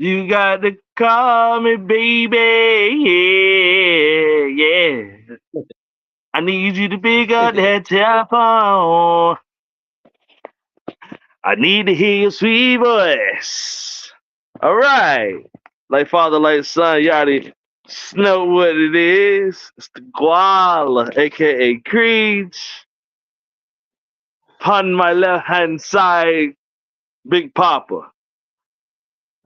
You got to call me, baby. Yeah, yeah. I need you to pick up that telephone. I need to hear your sweet voice. All right. Like father, like son, you already know what it is. It's the Guala, aka Creech. On my left hand side, Big Papa.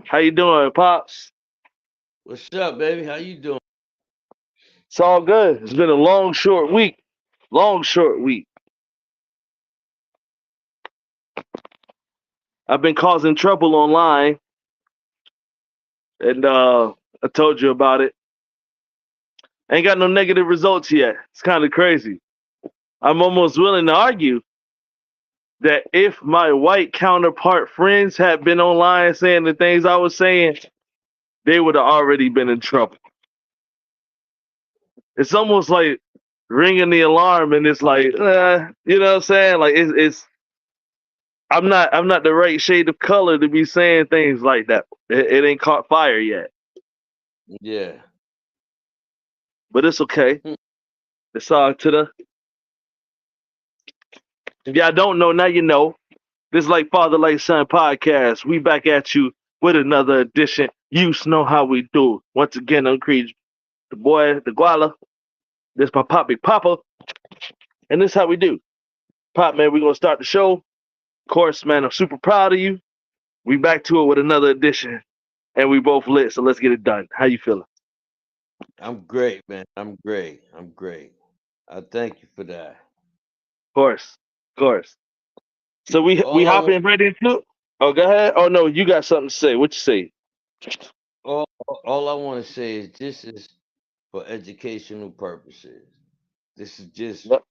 How you doing, Pops? What's up, baby? How you doing? It's all good. It's been a long, short week. Long, short week. I've been causing trouble online, and I told you about it. Ain't got no negative results yet. It's kind of crazy. I'm almost willing to argue that if my white counterpart friends had been online saying the things I was saying, they would have already been in trouble. It's almost like ringing the alarm, and it's like, you know what I'm saying? Like it's I'm not the right shade of color to be saying things like that. It ain't caught fire yet, Yeah. but it's okay. Hmm. It's all to the. If y'all don't know, now you know. This is like Father Like Son podcast. We back at you with another edition. You know how we do. Once again, I'm Creed, the boy, the Guala. This my pop, Big Papa, and this how we do. Pop, man, we gonna start the show. Of course, man, I'm super proud of you. We back to it with another edition, and we both lit. So let's get it done. How you feeling? I'm great, man. I'm great. I'm great. I thank you for that. Of course, of course. So we All I want, hopping right into it. Oh, go ahead. Oh no, you got something to say. What you say? all I want to say is this is for educational purposes. This is just Yep.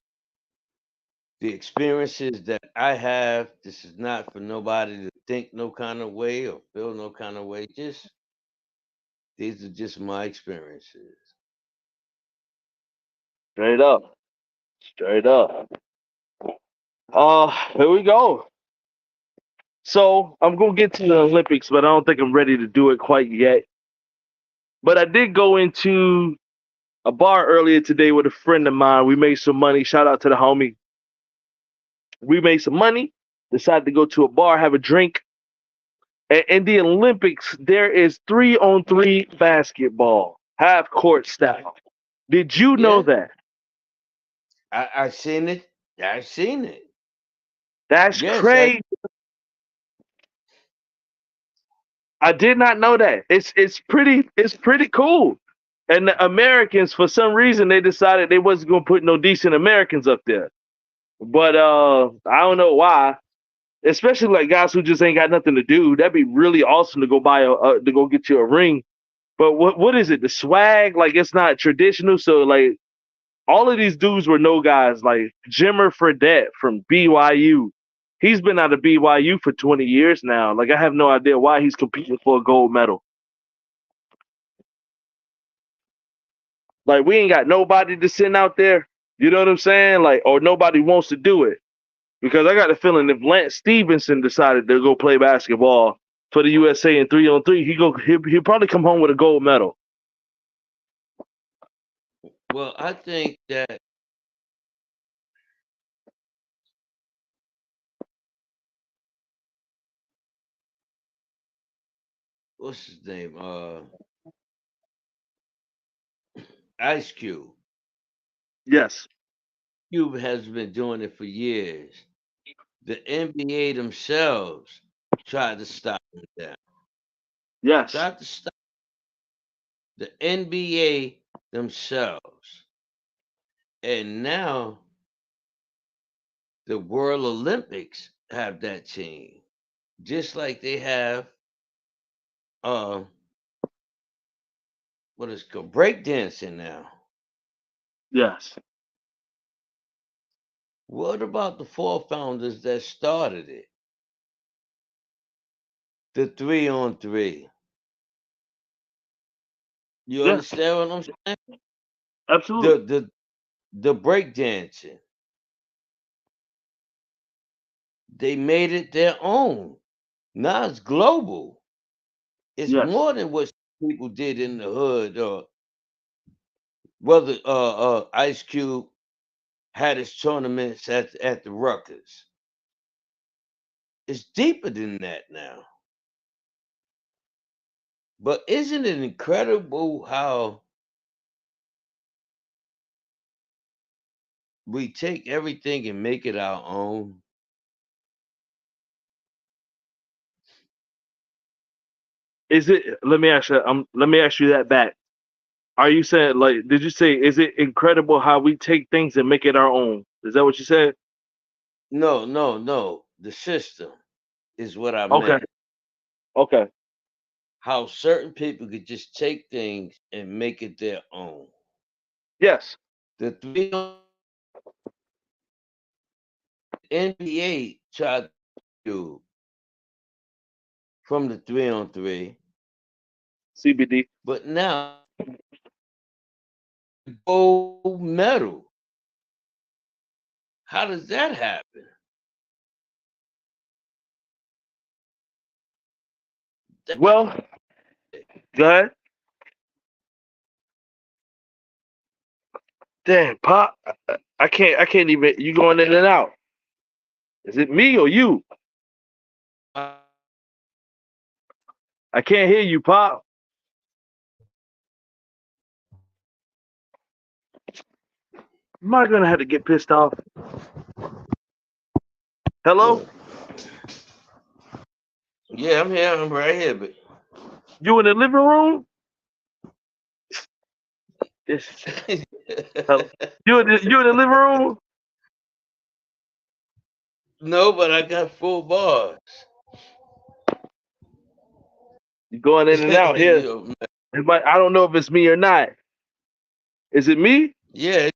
the experiences that I have. This is not for nobody to think no kind of way or feel no kind of way. Just these are just my experiences. Straight up, straight up. Here we go. So I'm gonna get to the Olympics, but I don't think I'm ready to do it quite yet. But I did go into a bar earlier today with a friend of mine. We made some money. Shout out to the homie. We made some money. Decided to go to a bar, have a drink. And in the Olympics, there is 3-on-3 basketball, half court style. Did you know Yeah, that? I seen it. I seen it. That's Yes, I crazy. I did not know that. It's pretty cool. And the Americans, for some reason, they decided they wasn't gonna put no decent Americans up there. But I don't know why. Especially like guys who just ain't got nothing to do. That'd be really awesome to go buy to go get you a ring. But what is it? The swag, like it's not traditional. So like all of these dudes were no guys. Like Jimmer Fredette from BYU. He's been out of BYU for 20 years now. Like I have no idea why he's competing for a gold medal. Like we ain't got nobody to send out there. You know what I'm saying? Like or nobody wants to do it. Because I got a feeling if Lance Stevenson decided to go play basketball for the USA in 3-on-3, he'll probably come home with a gold medal. well, I think that what's his name? Ice Cube. Yes. Cube has been doing it for years. The NBA themselves tried to stop him down. Yes. Tried to stop the NBA themselves. And now the World Olympics have that team. Just like they have uh what is it called breakdancing now. Yes. What about the four founders that started it? The 3-on-3. You Yeah. understand what I'm saying? The Absolutely. the the breakdancing. They made it their own. Now it's global. It's Yes. more than what people did in the hood, or whether Ice Cube had his tournaments at the Ruckers. It's deeper than that now. But isn't it incredible how we take everything and make it our own? Is it? Let me ask you. Let me ask you that back. Are you saying like? Did you say? Is it incredible how we take things and make it our own? Is that what you said? No, no, no. The system is what I Okay. meant. Okay. How certain people could just take things and make it their own. Yes. The NBA tried to do from the 3-on-3, CBD. but now gold medal. How does that happen? Well, go ahead. Damn, pop. I can't. I can't even. You going in and out? Is it me or you? I can't hear you, pop. Am I gonna have to get pissed off? Hello? Yeah, I'm here. I'm right here, but You in the living room? Yes. Hello? You in the living room? no, but I got full bars. You going in and out here? Yo, man. I don't know if it's me or not. Is it me? Yeah,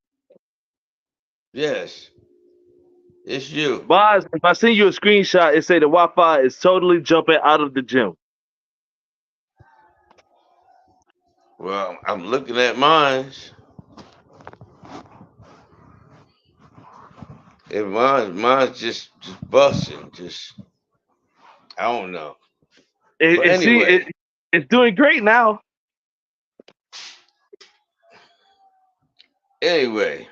yes, it's you. Boz, if I send you a screenshot, it say the Wi-Fi is totally jumping out of the gym. Well, I'm looking at mine. And mine's just busting. Just I don't know. It, But it see anyway, it, it's doing great now. anyway.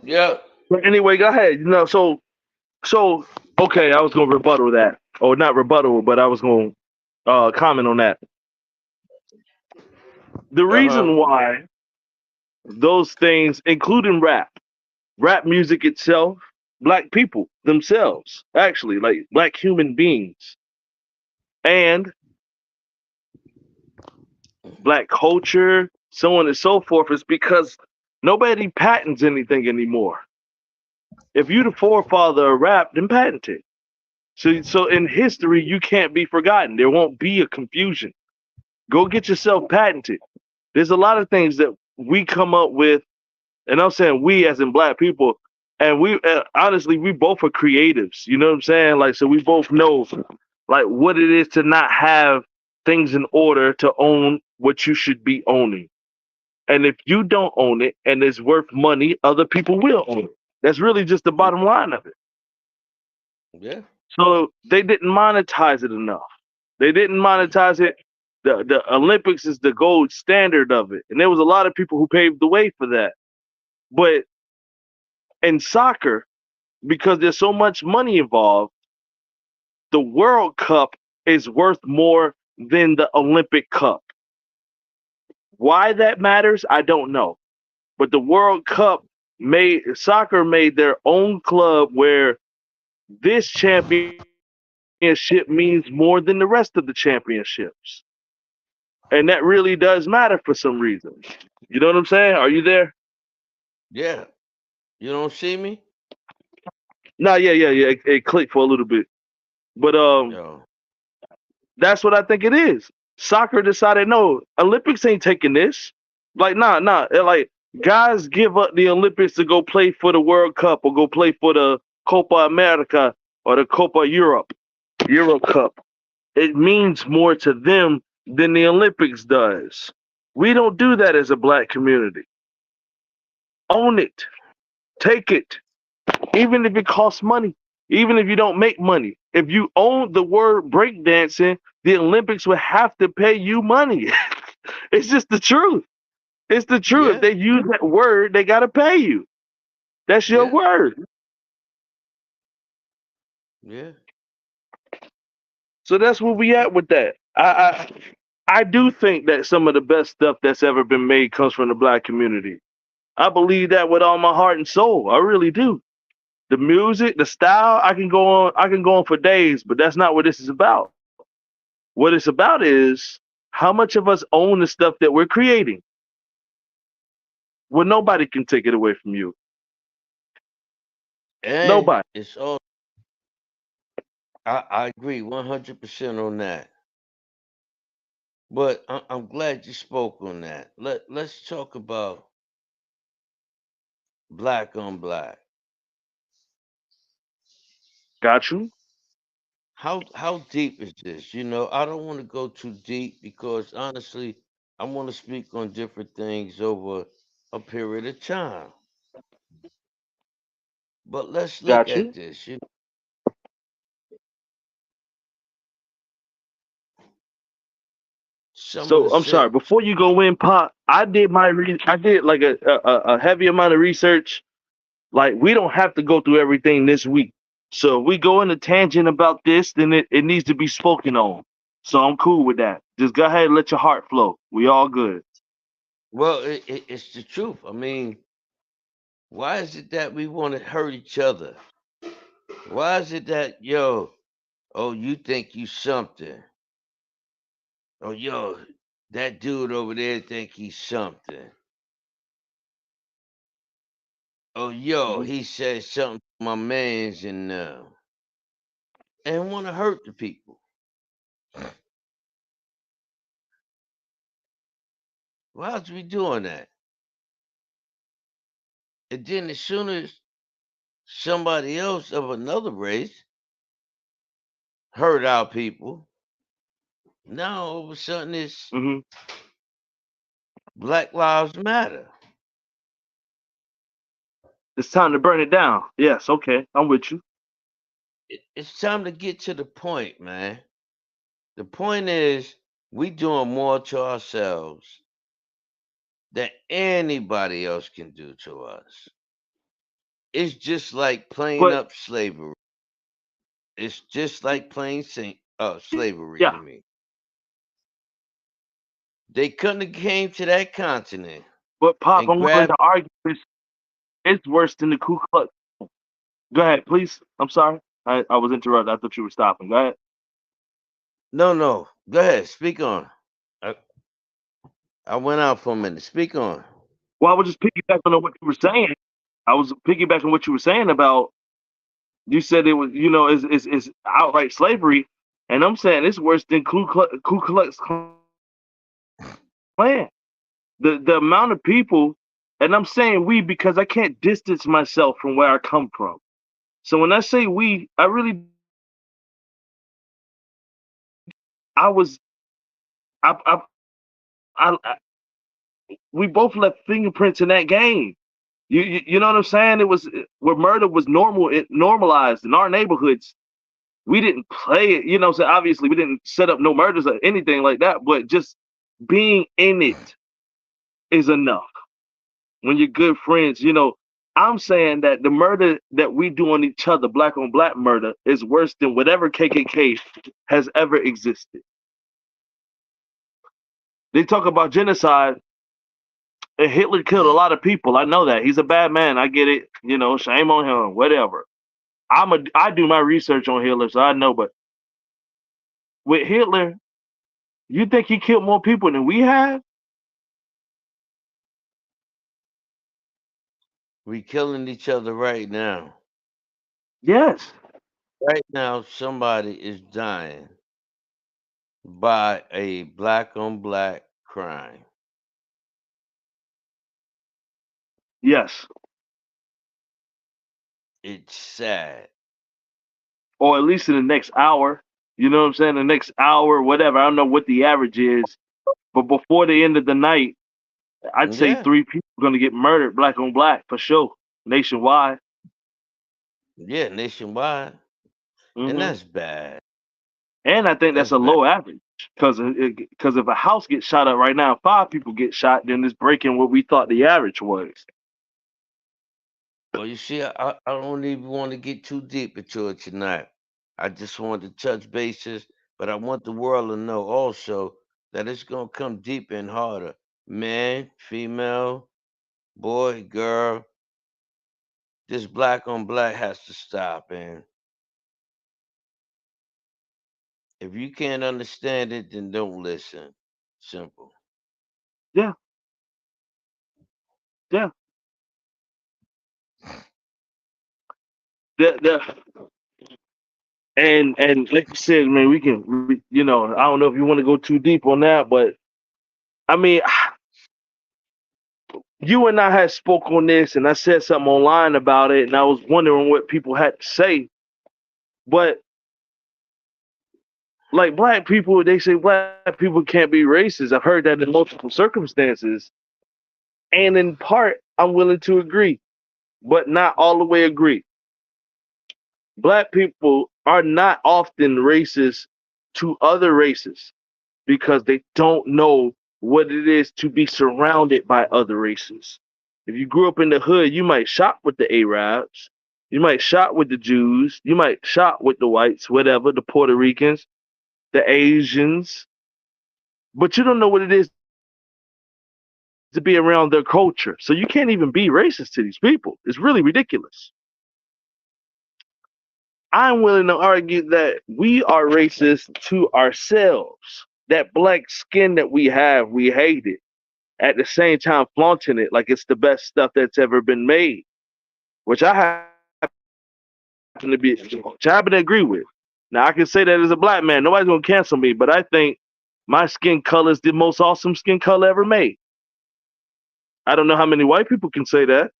Yeah. But anyway, go ahead. So okay, I was gonna rebuttal that, or not rebuttal, but I was gonna comment on that. The Uh huh. reason why those things, including rap music itself, black people themselves, actually, like black human beings, and black culture, so on and so forth, is because nobody patents anything anymore. If you're the forefather of rap, then patent it. So in history, you can't be forgotten. There won't be a confusion. Go get yourself patented. There's a lot of things that we come up with, and I'm saying we as in black people, and we honestly we both are creatives. You know what I'm saying? Like so, we both know like what it is to not have things in order to own what you should be owning. And if you don't own it and it's worth money, other people will own it. That's really just the bottom line of it. Yeah. So they didn't monetize it enough. They didn't monetize it. The Olympics is the gold standard of it. And there was a lot of people who paved the way for that. But in soccer, because there's so much money involved, the World Cup is worth more than the Olympic Cup. Why that matters, I don't know. But the World Cup made their own club where this championship means more than the rest of the championships. And that really does matter for some reason. You know what I'm saying? Are you there? Yeah. You don't see me? No, yeah. It clicked for a little bit. But Yo. that's what I think it is. Soccer decided no, Olympics ain't taking this. Like, nah. Like guys give up the Olympics to go play for the World Cup or go play for the Copa America or the Copa Europe, Euro Cup. It means more to them than the Olympics does. We don't do that as a black community. Own it. Take it. Even if it costs money. Even if you don't make money. If you own the word breakdancing, the Olympics would have to pay you money. It's just the truth. It's the truth. If Yeah, they use that word, they gotta pay you. That's your yeah, word. yeah. So that's where we at with that. I do think that some of the best stuff that's ever been made comes from the black community. I believe that with all my heart and soul. I really do. The music, the style, I can go on for days, but that's not what this is about. What it's about is how much of us own the stuff that we're creating. Well, nobody can take it away from you. And Nobody. it's all I agree 100% on that. But I'm glad you spoke on that. Let's talk about black on black. Got you? How deep is this? I don't want to go too deep because honestly, I want to speak on different things over a period of time. But let's look Got at you. this. Some of the So I'm set. sorry. Before you go in, Pop, I did like a heavy amount of research. Like we don't have to go through everything this week. So if we go in a tangent about this, then it needs to be spoken on. So I'm cool with that. Just go ahead and let your heart flow. We all good. Well, it's the truth. I mean, why is it that we want to hurt each other? Why is it that oh, you think you something? Oh, that dude over there think he's something. Oh, Hmm. he said something to my mans and want to hurt the people. Why is we doing that? And then as soon as somebody else of another race hurt our people, now all of a sudden it's Hmm. Black Lives Matter. It's time to burn it down. Yes. Okay. I'm with you. It's time to get to the point, man. The point is we doing more to ourselves than anybody else can do to us. It's just like playing But up slavery. It's just like playing slavery yeah. to me. They couldn't have came to that continent But Pop, and I'm willing grabbed. to argue it's worse than the Ku Klux. Go ahead, please. I'm sorry. I was interrupted. I thought you were stopping. Go ahead. No, no. Go ahead. Speak on. I, I went out for a minute. Speak on. Well, I was just piggybacking on what you were saying. I was piggybacking what you were saying about you said it was is outright slavery, and I'm saying it's worse than Ku Klux Klan. The amount of people, and I'm saying we because I can't distance myself from where I come from. So when I say we, I really I was I I we both left fingerprints in that game. You know what I'm saying? It was where murder was normalized in our neighborhoods. We didn't play it, so obviously we didn't set up no murders or anything like that, but just being in it is enough. When you're good friends, I'm saying that the murder that we do on each other, black on black murder, is worse than whatever KKK has ever existed. They talk about genocide, and Hitler killed a lot of people. I know that. He's a bad man. I get it. Shame on him, whatever. I do my research on Hitler, so I know, but with Hitler, you think he killed more people than we have? We killing each other right now. Yes. Right now, somebody is dying by a black on black crime. Yes. It's sad. Or at least in the next hour. You know what I'm saying? The next hour, whatever. I don't know what the average is, but before the end of the night, I'd say Yeah, 3 people are gonna get murdered, black on black, for sure, nationwide. yeah, nationwide, and Hmm that's bad. And I think that's That's a bad. low average because if a house gets shot up right now, 5 people get shot, then it's breaking what we thought the average was. Well, you see, I don't even want to get too deep into it tonight. I just want to touch bases, but I want the world to know also that it's gonna come deeper and harder. Man, female, boy, girl, this black on black has to stop, man. If you can't understand it, then don't listen. Simple. Yeah, yeah. The and like you said, man, I don't know if you want to go too deep on that, but I mean, you and I had spoke on this, and I said something online about it, and I was wondering what people had to say. But like black people, they say black people can't be racist. I've heard that in multiple circumstances, and in part, I'm willing to agree, but not all the way agree. Black people are not often racist to other races because they don't know what it is to be surrounded by other races. If you grew up in the hood, you might shop with the Arabs, you might shop with the Jews, you might shop with the whites, whatever, the Puerto Ricans, the Asians, but you don't know what it is to be around their culture. So you can't even be racist to these people. It's really ridiculous. I'm willing to argue that we are racist to ourselves. That black skin that we hate it. At the same time, flaunting it like it's the best stuff that's ever been made, which I happen to agree with. Now I can say that as a black man, nobody's gonna cancel me, but I think my skin color is the most awesome skin color ever made. I don't know how many white people can say that.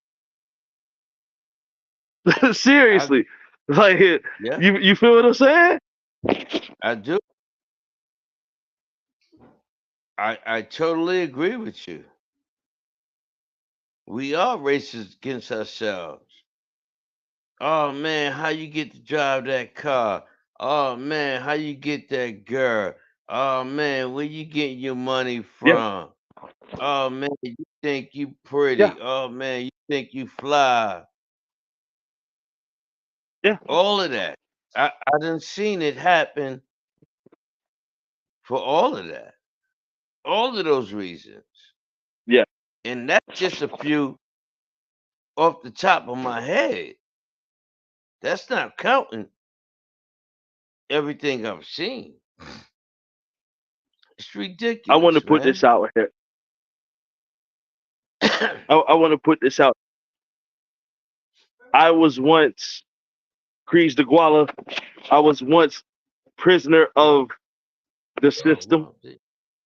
I Seriously, like Yeah, you feel what I'm saying? I do. I totally agree with you. We are racist against ourselves. Oh man, how you get to drive that car? Oh man, how you get that girl? Oh man, where you getting your money Yeah, from? Oh man, you think you yeah, pretty. Oh man, you think you fly. yeah, All of that. I done seen it happen for all of that. All of those reasons. yeah. And that's just a few off the top of my head. That's not counting everything I've seen. It's I want to ridiculous, put this man. out here. I want to put this out. I was once Crease de Guala. I was once prisoner of the Oh system. wow.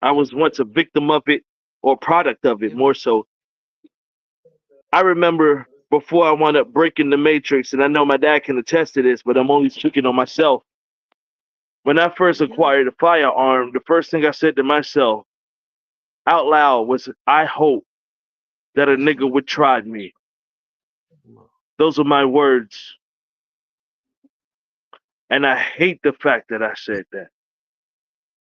I was once a victim of it or product of it, more so. I remember before I wound up breaking the matrix, and I know my dad can attest to this, but I'm only speaking on myself. When I first acquired a firearm, the first thing I said to myself out loud was, I hope that a nigga would try me. Those are my words. And I hate the fact that I said that.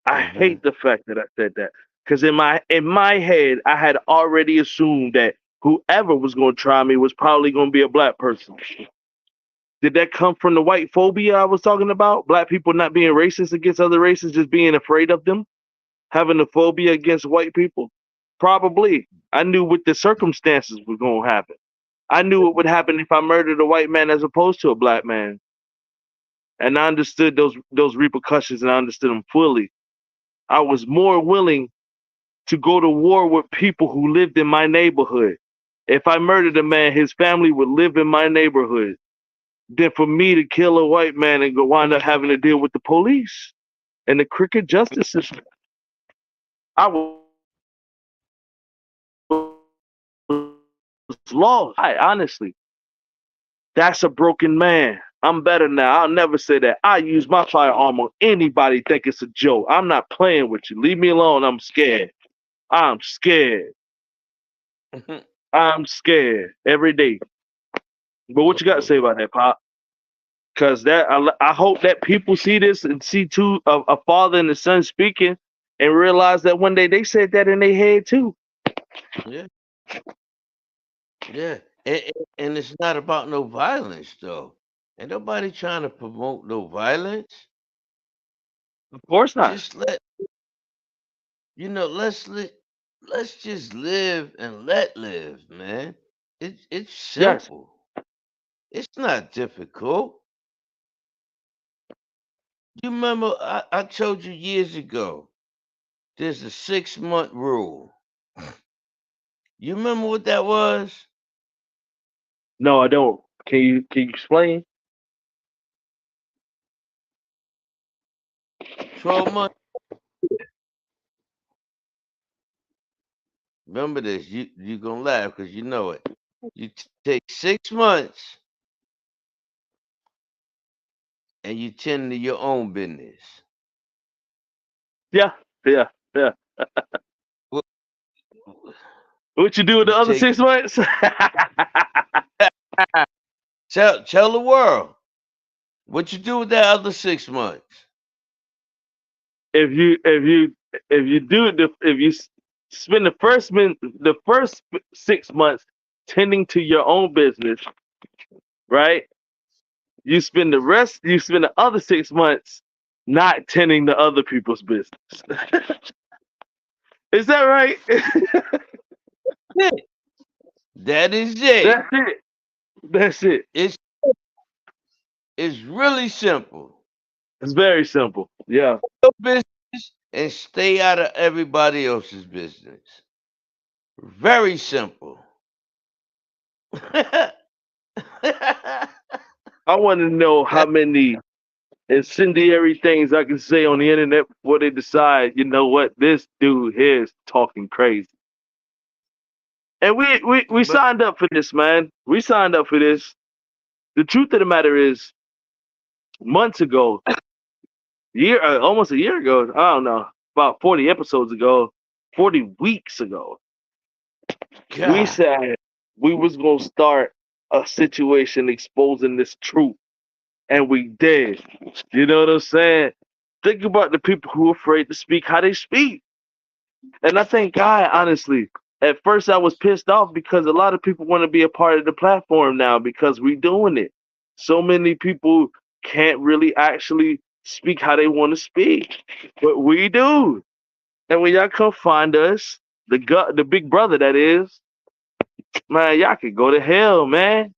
I Mm-hmm. hate the fact that I said that. Because in my head, I had already assumed that whoever was gonna try me was probably gonna be a black person. Did that come from the white phobia I was talking about? Black people not being racist against other races, just being afraid of them, having a phobia against white people? Probably. I knew what the circumstances were gonna happen. I knew what would happen if I murdered a white man as opposed to a black man. And I understood those repercussions and I understood them fully. I was more willing to go to war with people who lived in my neighborhood. If I murdered a man, his family would live in my neighborhood. Than for me to kill a white man and go wind up having to deal with the police and the crooked justice system. I was lost. I honestly, that's a broken man. I'm better now. I'll never say that. I use my firearm on anybody think it's a joke. I'm not playing with you. Leave me alone. I'm scared. I'm scared. I'm scared every day. But what you got to say about that, Pop? Because I hope that people see this and see too a father and a son speaking and realize that one day they said that in their head too. Yeah, yeah. And it's not about no violence though. Ain't nobody trying to promote no violence. Of course not. Just let let's just live and let live, man. It's Yes. simple. It's not difficult. You remember I told you years ago, there's a 6-month rule. You remember what that was? No, I don't. Can you explain? 12 months. Remember this. You gonna laugh because you know it. You take 6 months and you tend to your own business. Yeah. Yeah. Yeah. What What you do with you the other take 6 months? tell the world what you do with that other 6 months. if you do it, if you spend the first 6 months tending to your own business, right? You spend the other 6 months not tending to other people's business. Is that right? It. That is it. That's it. That's it. It's it's really simple. It's very simple. Yeah. Your business and stay out of everybody else's business. Very simple. That- I want to know how many incendiary things I can say on the internet before they decide, you know what, this dude here is talking crazy. And we but signed up for this, man. We signed up for this. The truth of the matter is, months ago, almost a year ago, I don't know, about 40 episodes ago, 40 weeks ago, we God, said we was gonna start a situation exposing this truth, and we did. You know what I'm saying? Think about the people who are afraid to speak how they speak. And I thank God, honestly. At first, I was pissed off because a lot of people want to be a part of the platform now because we doing it. So many people can't really actually speak how they want to speak, but we do. And when y'all come find us, the big brother that is, man, y'all can go to hell, man.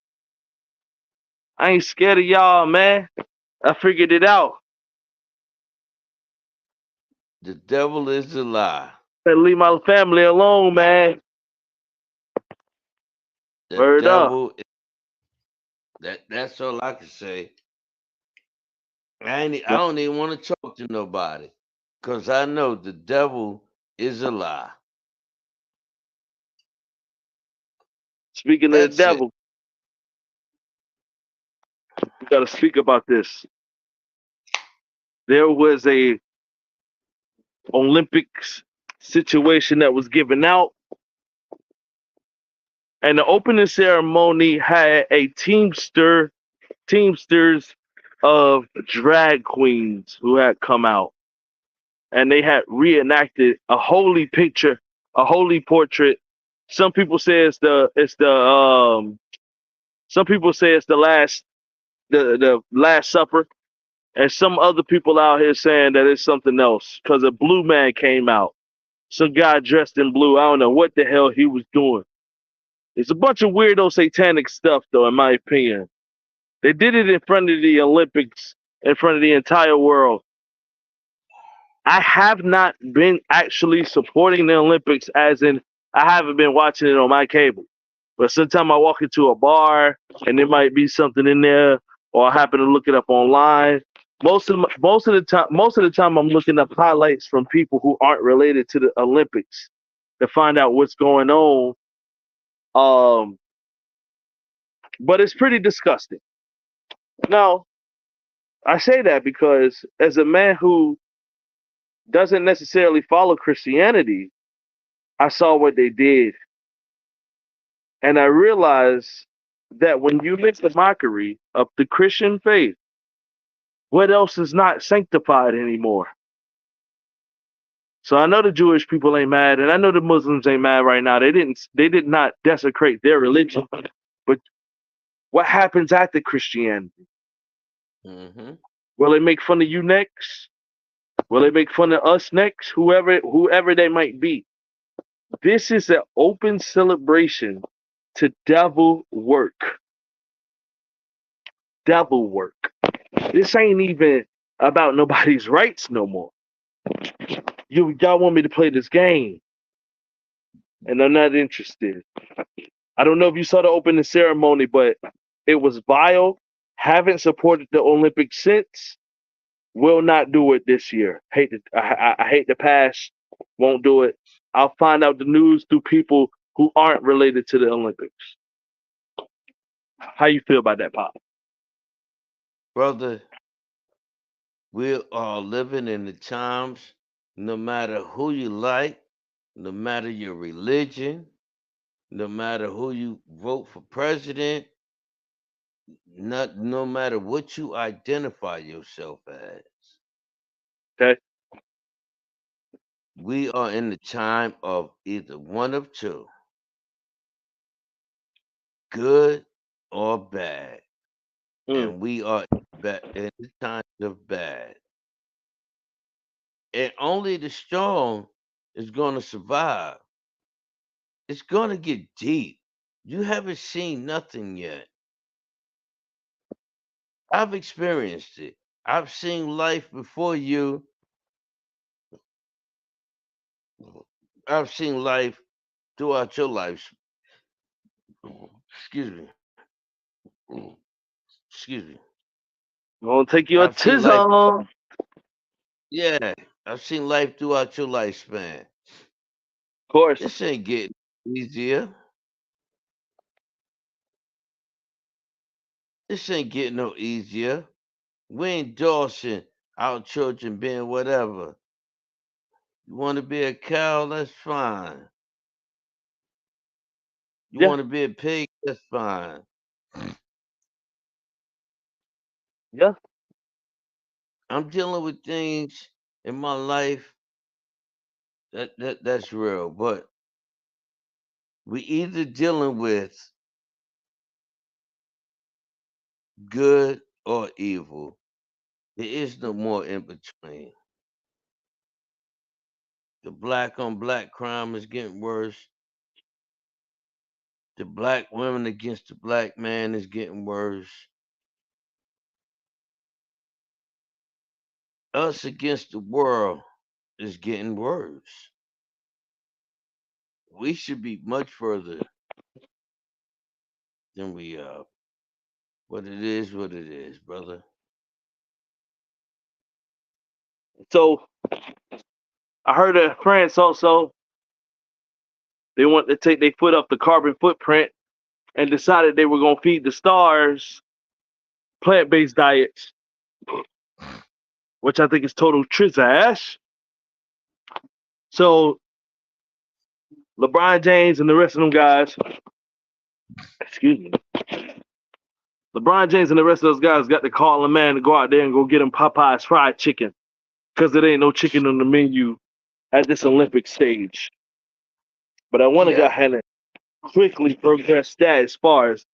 I ain't scared of y'all, man. I figured it out. the devil is a lie. Better leave my family alone, man. The Word up. devil. That's all I can say. I don't even want to talk to nobody because I know the devil is a lie. Speaking of the That's it. devil, we got to speak about this. There was a Olympics situation that was given out, and the opening ceremony had a teamsters of drag queens who had come out, and they had reenacted a holy picture, a holy portrait. Some people say some people say it's the last supper, and some other people out here saying that it's something else because a blue man came out. Some guy dressed in blue. I don't know what the hell he was doing. It's a bunch of weirdo satanic stuff, though, in my opinion. They did it in front of the Olympics, in front of the entire world. I have not been actually supporting the Olympics, as in, I haven't been watching it on my cable. But sometimes I walk into a bar and there might be something in there, or I happen to look it up online. Most of the time, I'm looking up highlights from people who aren't related to the Olympics to find out what's going on. Um, but it's pretty disgusting. Now, I say that because as a man who doesn't necessarily follow Christianity, I saw what they did. And I realized that when you make the mockery of the Christian faith, what else is not sanctified anymore? So I know the Jewish people ain't mad, and I know the Muslims ain't mad right now. They did not desecrate their religion. But what happens after Christianity? Mm-hmm. Will they make fun of you next? Will they make fun of us next? Whoever they might be. This is an open celebration to devil work. Devil work. This ain't even about nobody's rights no more. Y'all want me to play this game, and I'm not interested. I don't know if you saw the opening ceremony, but it was vile. Haven't supported the Olympics since. Will not do it this year. I hate the past. Won't do it. I'll find out the news through people who aren't related to the Olympics. How you feel about that, Pop? Brother, we are living in the times, no matter who you like, no matter your religion, no matter who you vote for president, no matter what you identify yourself as. Okay. We are in the time of either one of two, good or bad. Mm. And we are in the times of bad. And only the strong is going to survive. It's going to get deep. You haven't seen nothing yet. I've experienced it. I've seen life before you. I've seen life throughout your life. Excuse me. Excuse me. Gonna take your I've seen life. tism. Yeah, I've seen life throughout your lifespan. Of course. This ain't getting easier. This ain't getting no easier. We ain't endorsing our children being whatever. You want to be a cow? That's fine. You Yeah. want to be a pig? That's fine. Yeah. I'm dealing with things in my life that's real, but we either dealing with good or evil. There is no more in between. The black on black crime is getting worse. The black women against the black man is getting worse. Us against the world is getting worse. We should be much further than we are. But it is what it is, brother. So I heard of France also. They want to take their foot off the carbon footprint and decided they were gonna feed the stars plant-based diets, which I think is total trizash. So LeBron James and the rest of them guys, excuse me, LeBron James and the rest of those guys got to call a man to go out there and go get him Popeye's fried chicken because there ain't no chicken on the menu at this Olympic stage. But I want to go Yeah. ahead and quickly progress that as far as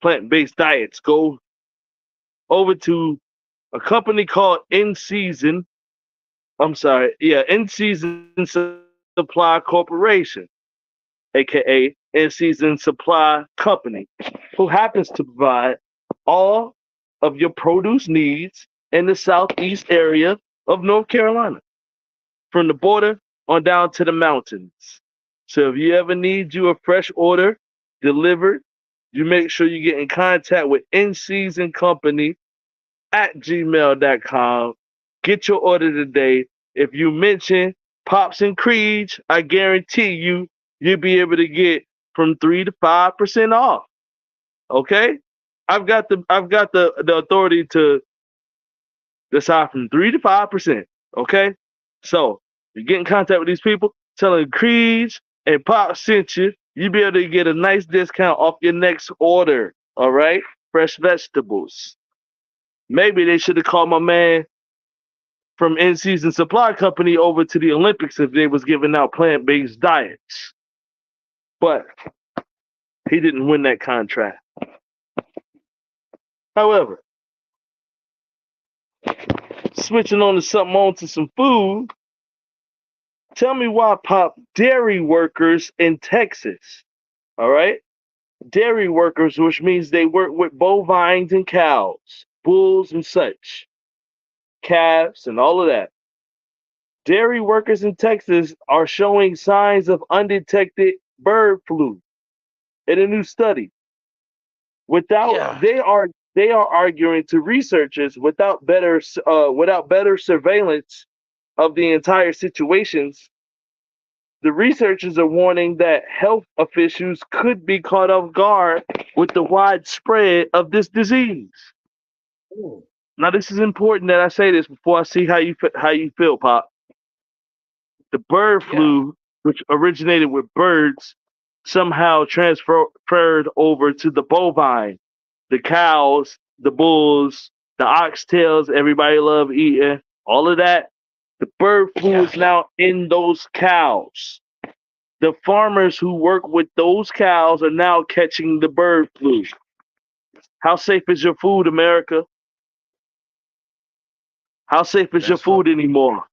plant-based diets go over to a company called In Season. I'm sorry, yeah, In Season Supply Corporation, aka In Season Supply Company, who happens to provide all of your produce needs in the southeast area of North Carolina, from the border on down to the mountains. So if you ever need you a fresh order delivered, you make sure you get in contact with In Season Company at gmail.com. Get your order today. If you mention Pops and Creeds, I guarantee you'll be able to get from 3 to 5% off. Okay? I've got the authority to decide from 3 to 5%. Okay, so you get in contact with these people, telling Creeds and Pop sent you. You be able to get a nice discount off your next order. All right, fresh vegetables. Maybe they should have called my man from In Season Supply Company over to the Olympics if they was giving out plant-based diets. But he didn't win that contract. However, switching on to some food, tell me why Pop dairy workers in Texas, all right? Dairy workers, which means they work with bovines and cows, bulls and such, calves and all of that. Dairy workers in Texas are showing signs of undetected bird flu in a new study. Without Yeah. they are arguing to researchers without better surveillance of the entire situations, the researchers are warning that health officials could be caught off guard with the widespread of this disease. Mm. Now, this is important that I say this before I see how you feel, Pop. The bird Yeah. flu, which originated with birds, somehow transferred over to the bovine, the cows, the bulls, the oxtails. Everybody love eating all of that. The bird flu Yeah. is now in those cows. The farmers who work with those cows are now catching the bird flu. How safe is your food, America? How safe is your That's why. food anymore?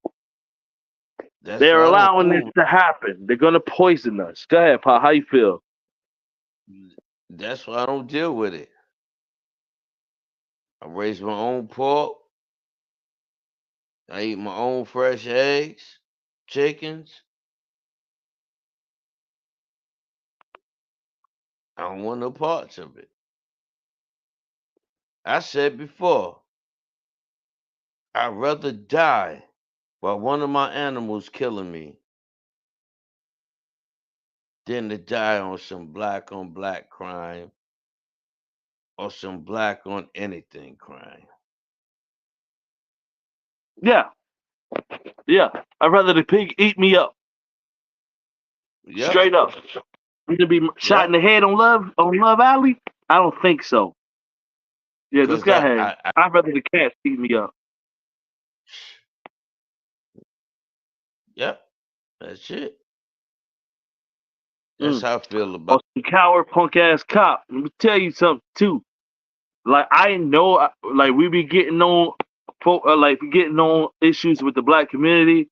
That's They're why I don't allowing this fool. to happen. They're gonna poison us. Go ahead, Pa. How you feel? That's why I don't deal with it. I raise my own pork. I eat my own fresh eggs, chickens. I don't want no parts of it. I said before, I'd rather die by one of my animals killing me than to die on some black on black crime or some black on anything crime. Yeah, yeah. I'd rather the pig eat me up, Yep, straight up. You to be shot in yep. the head on Love Alley? I don't think so. Yeah, just Cause go ahead. I I'd rather the cat eat me up. yep, that's it. That's Mm. how I feel about Or some coward punk ass cop. Let me tell you something too. Like I know, like we be getting on, like we getting on issues with the black community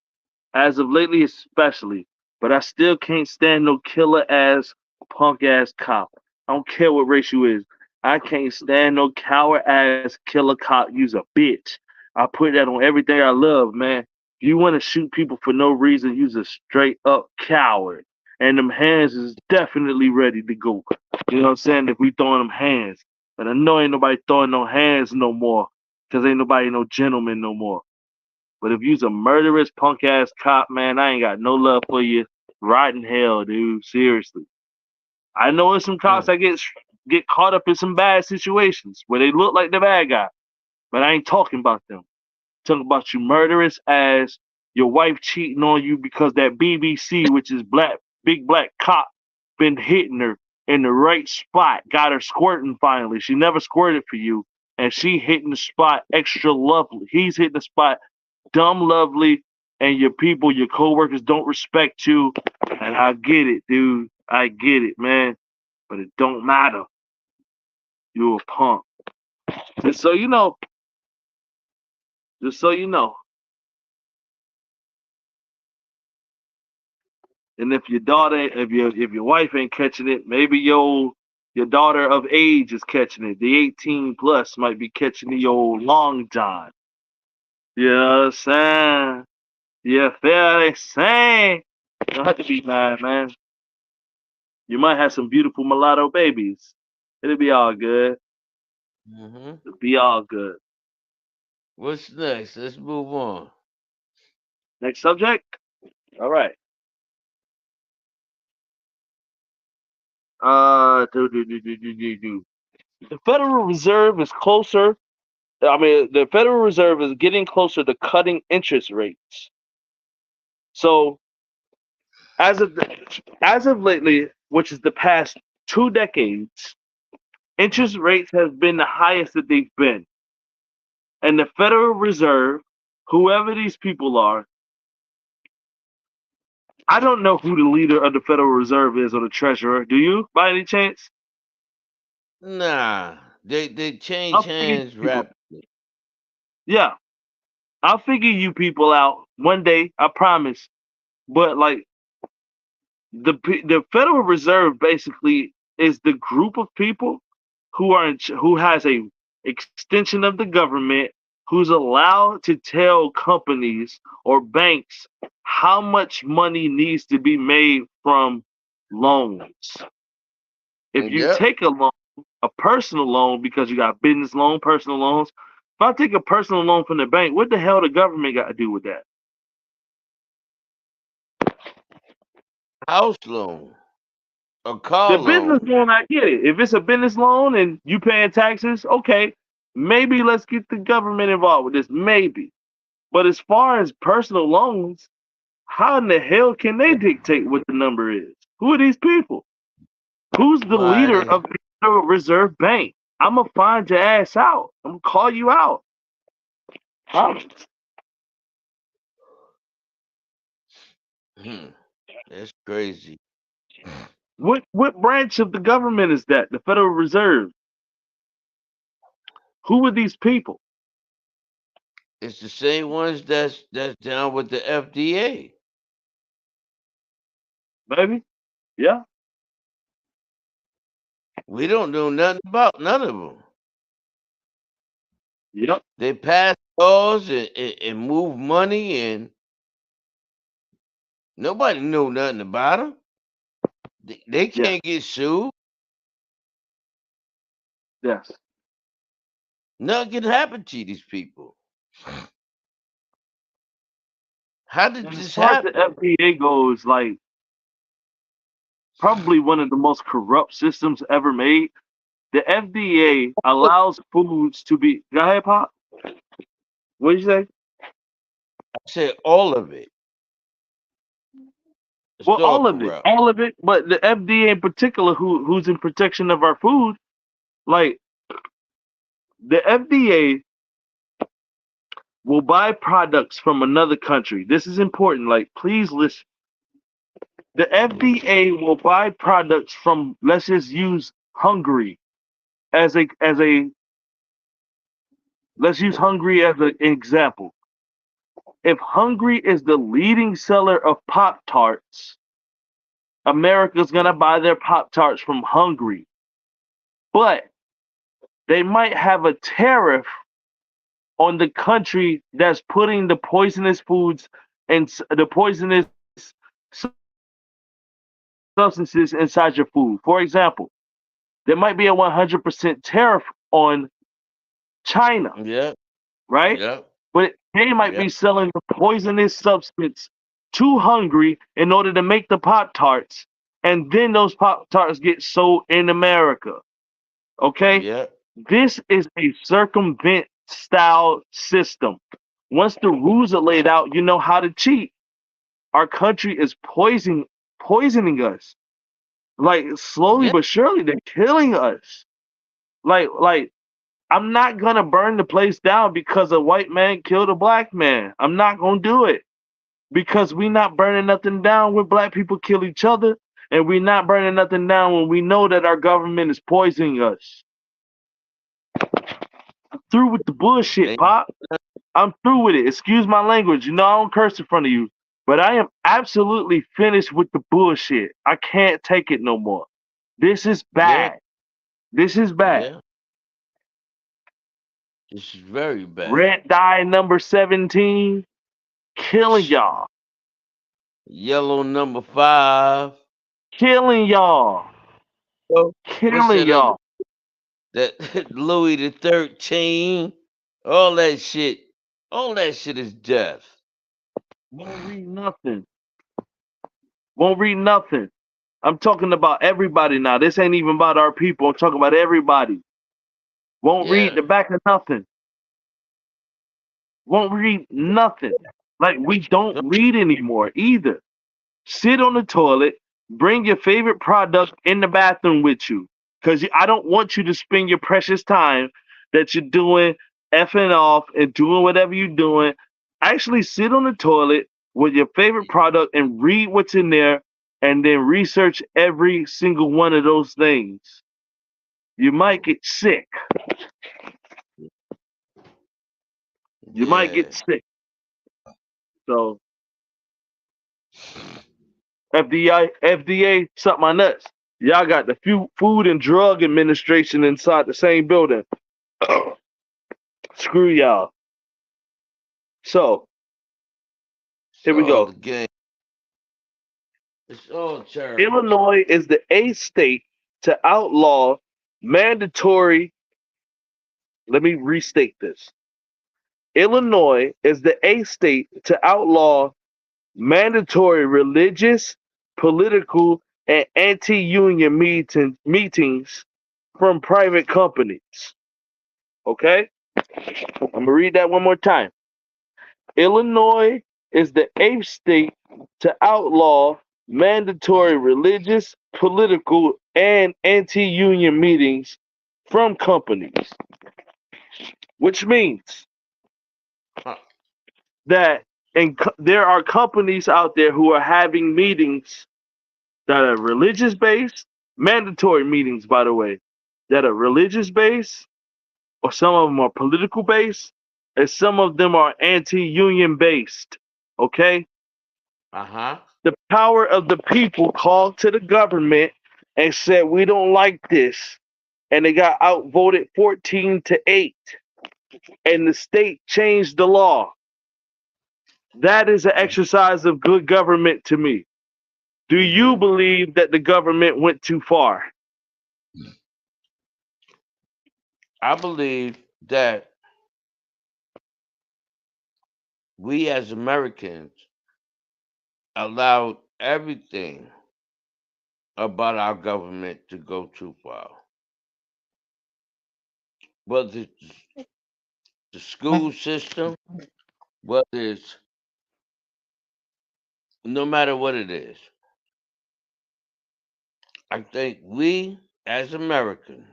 as of lately, especially. But I still can't stand no killer ass punk ass cop. I don't care what race you is. I can't stand no coward ass killer cop. You's a bitch. I put that on everything I love, man. If you want to shoot people for no reason, you's a straight up coward. And them hands is definitely ready to go. You know what I'm saying? If we throwing them hands. But I know ain't nobody throwing no hands no more. Cause ain't nobody no gentleman no more. But if you's a murderous punk ass cop, man, I ain't got no love for you. Right in hell, dude. Seriously. I know there's some cops mm, that get caught up in some bad situations where they look like the bad guy, but I ain't talking about them. I'm talking about you murderous ass, your wife cheating on you because that BBC, which is black big black cop, been hitting her in the right spot, got her squirting finally. She never squirted for you, and she hitting the spot extra lovely. He's hitting the spot dumb lovely, and your people, your coworkers don't respect you. And I get it, dude. I get it, man. But it don't matter. You're a punk. Just so you know. Just so you know. And if your wife ain't catching it, maybe your daughter of age is catching it. The 18 plus might be catching the old long john. You know what I'm saying? You feel they saying? You don't have to be mad, man. You might have some beautiful mulatto babies. It'll be all good. hmm It'll be all good. What's next? Let's move on. Next subject? All right. Do, do, do, do, do, do, do. The Federal Reserve is closer. I mean, the Federal Reserve is getting closer to cutting interest rates. So as of as of lately, which is the past 2 decades, interest rates have been the highest that they've been. And the Federal Reserve, whoever these people are, I don't know who the leader of the Federal Reserve is or the treasurer. Do you, by any chance? Nah, they change I'll figure hands you people. rapidly. Yeah, I'll figure you people out one day. I promise. But like the Federal Reserve basically is the group of people who has a extension of the government who's allowed to tell companies or banks how much money needs to be made from loans. If you Yep. take a loan, a personal loan, because you got business loan, personal loans. If I take a personal loan from the bank, what the hell the government got to do with that? House loan, a car The business loan. loan, I get it. If it's a business loan and you paying taxes, okay, maybe let's get the government involved with this. Maybe. But as far as personal loans, how in the hell can they dictate what the number is? Who are these people? Who's the Why leader they of the Federal Reserve Bank? I'm gonna find your ass out. I'm gonna call you out. Huh? That's crazy. What branch of the government is that? The Federal Reserve. Who are these people? It's the same ones that's down with the FDA. Baby? Yeah, We don't know nothing about none of them. yep, They pass laws and move money, and nobody know nothing about them. They yes, can't get sued. yes. Nothing can happen to these people. How did And as this far as the happen? FDA goes, like probably one of the most corrupt systems ever made. The FDA allows foods to be. Go ahead, Pop. What did you say? I said all of it. It's Well, all corrupt. all of it. But the FDA in particular, who's in protection of our food, like the FDA will buy products from another country. This is important. Like, please listen. The FDA will buy products from. Let's just use Hungary as a. Let's use Hungary as an example. If Hungary is the leading seller of Pop Tarts, America's gonna buy their Pop Tarts from Hungary. But they might have a tariff on the country that's putting the poisonous foods and the poisonous substances inside your food. For example, there might be a 100% tariff on China, Yep, right? yep, But they might yep, be selling the poisonous substance to Hungary in order to make the Pop Tarts, and then those Pop Tarts get sold in America. Okay? yep. This is a circumvent style system. Once the rules are laid out, you know how to cheat. Our country is poisoning us. Like slowly Yeah, but surely, they're killing us. Like I'm not gonna burn the place down because a white man killed a black man. I'm not gonna do it because we not burning nothing down when black people kill each other, and we not burning nothing down when we know that our government is poisoning us. I'm through with the bullshit, ain't Pop. I'm through with it. Excuse my language. You know I don't curse in front of you, but I am absolutely finished with the bullshit. I can't take it no more. This is yeah, bad. This is bad. yeah. This is very bad. Red dye number 17 killing y'all. Yellow number 5. Killing y'all. Oh, what's Killing that other? y'all. That Louis the 13. All that shit. All that shit is death. Won't read nothing. Won't read nothing. I'm talking about everybody now. This ain't even about our people. I'm talking about everybody. Won't read the Yeah. back of nothing. Won't read nothing. Like we don't No, read anymore either. Sit on the toilet, bring your favorite product in the bathroom with you. Because I don't want you to spend your precious time that you're doing effing off and doing whatever you're doing. Actually, sit on the toilet with your favorite product and read what's in there and then research every single one of those things. You might get sick. You might get yeah. sick. So, FDA, suck my nuts. Y'all got the Food and Drug Administration inside the same building. Screw y'all. So It's here we all go. the game. It's all terrible. Illinois is the eighth state to outlaw mandatory. Let me restate this. Illinois is the eighth state to outlaw mandatory religious, political, and anti-union meetings from private companies. Okay? I'm gonna read that one more time. Illinois is the eighth state to outlaw mandatory religious, political, and anti union meetings from companies, which means Uh, that there are companies out there who are having meetings that are religious based, mandatory meetings, by the way, that are religious based, or some of them are political based, and some of them are anti union based. Okay? uh-huh. The power of the people called to the government and said, we don't like this. And they got outvoted 14-8. And the state changed the law. That is an exercise of good government to me. Do you Mm-hmm. believe that the government went too far? I believe that we as Americans allowed everything about our government to go too far. Whether it's the school system, whether it's no matter what it is, I think we as Americans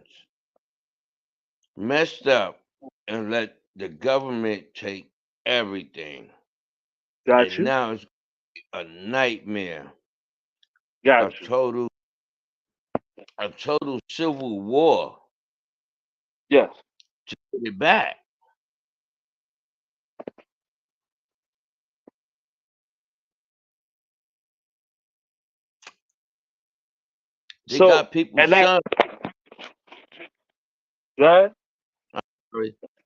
messed up and let the government take everything. Got And you. now it's a nightmare, a Got you. total a total civil war Yes. to get it back. They So, got people's and that, sons. right?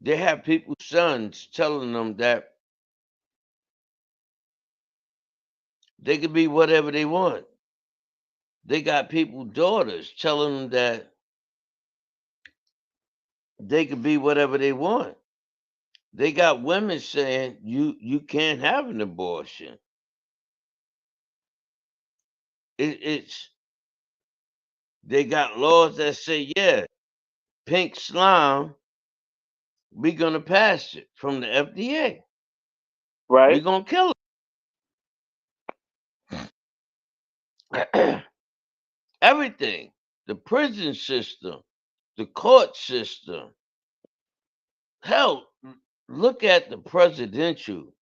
They have people's sons telling them that they can be whatever they want. They got people's daughters telling them that they can be whatever they want. They got women saying you can't have an abortion. It's they got laws that say yeah, pink slime. We gonna pass it from the FDA. We Right? gonna kill it. Everything. The prison system, the court system. Hell, look at the presidential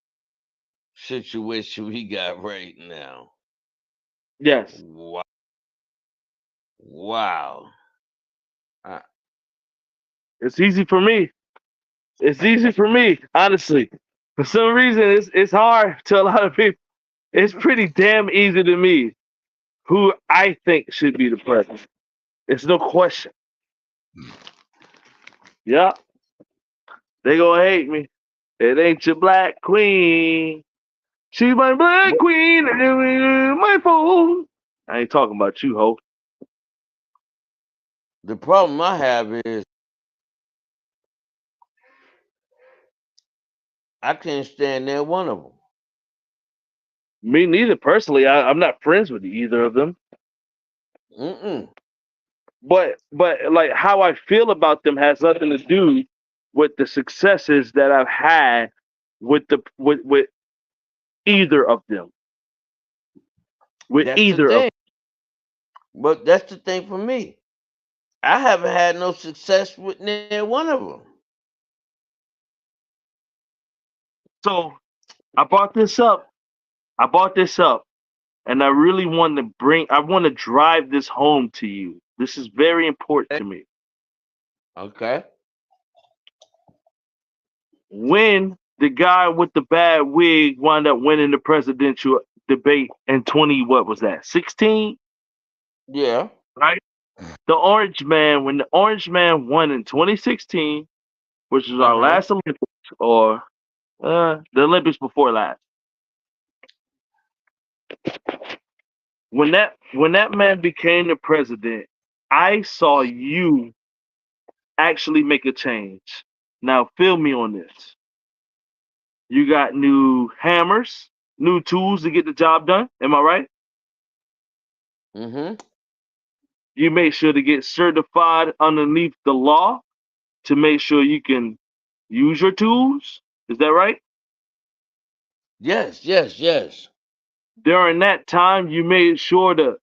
situation we got right now. Yes. Wow. Wow. I, It's easy for me. It's easy for me, honestly. For some reason, it's hard to a lot of people. It's pretty damn easy to me who I think should be the president. It's no question. Yeah, they gonna hate me. It ain't your black queen. She's my black what queen, and my phone. I ain't talking about you, ho. the problem I have is I can't stand that one of them. Me neither. Personally, I'm not friends with either of them. Mm-mm. but like how I feel about them has nothing to do with the successes that I've had with either of them. With That's the either of thing. But that's the thing for me. I haven't had no success with near one of them. so I brought this up. I brought this up and I really I want to drive this home to you. This is very important to me. Okay. When the guy with the bad wig wound up winning the presidential debate in 20, what was that, 16, Yeah. right? When the Orange Man won in 2016, which was Uh our huh. last Olympics, or the Olympics before last, when that man became the president, I saw you actually make a change. Now, feel me on this. You got new hammers, new tools to get the job done. Am I right? Mm-hmm. You make sure to get certified underneath the law to make sure you can use your tools. Is that right? Yes. Yes. Yes. During that time, you made sure to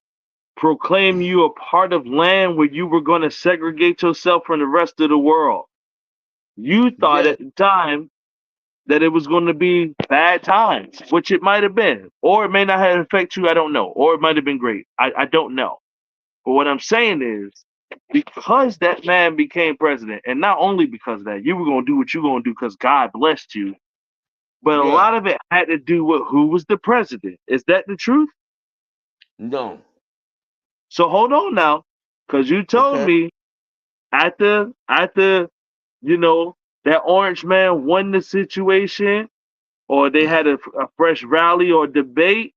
proclaim you a part of land where you were going to segregate yourself from the rest of the world. You thought Yes. at the time that it was going to be bad times, which it might have been, or it may not have affected you. I don't know, or it might have been great. I don't know. But what I'm saying is, because that man became president, and not only because of that, you were going to do what you were going to do because God blessed you, but a Yeah. lot of it had to do with who was the president. Is that the truth? No. So hold on now, because you told Okay. me after you know that orange man won the situation, or they had a fresh rally or debate.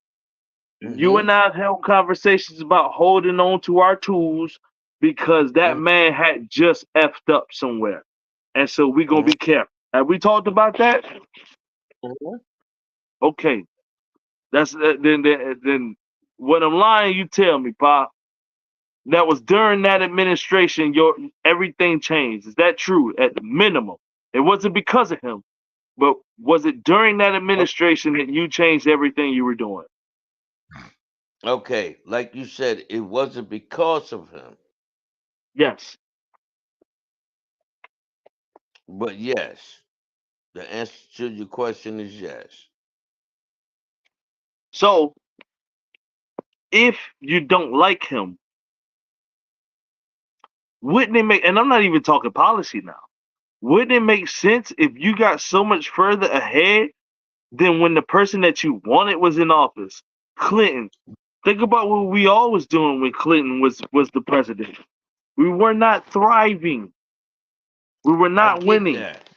You Mm-hmm. and I have held conversations about holding on to our tools because that man had just effed up somewhere. And so we're going to Mm-hmm. be careful. Have we talked about that? Okay. Then when I'm lying, you tell me, Pop. That was during that administration, your everything changed. Is that true? At the minimum. It wasn't because of him, but was it during that administration that you changed everything you were doing? Okay. Like you said, it wasn't because of him, Yes. but yes. The answer to your question is yes. So if you don't like him, wouldn't it make, and I'm not even talking policy now, wouldn't it make sense if you got so much further ahead than when the person that you wanted was in office? Clinton. Think about what we all was doing when Clinton was the president. We were not thriving. We were I not get winning. that.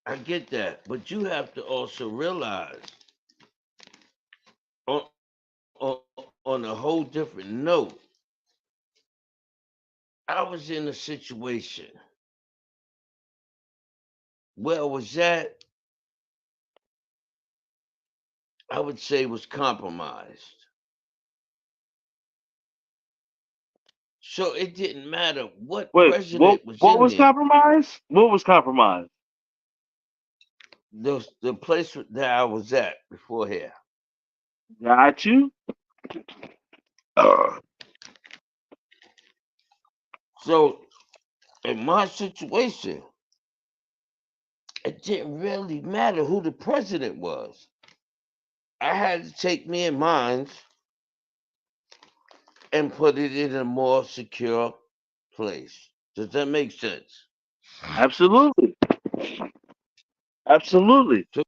I get that. But you have to also realize on on a whole different note, I was in a situation where I was at, I would say was compromised. So it didn't matter what Wait, president was what in was there. compromised? What was compromised? The place that I was at before here. Got you. So in my situation, it didn't really matter who the president was. I had to take me in mind and put it in a more secure place. Does that make sense? Absolutely. Absolutely. So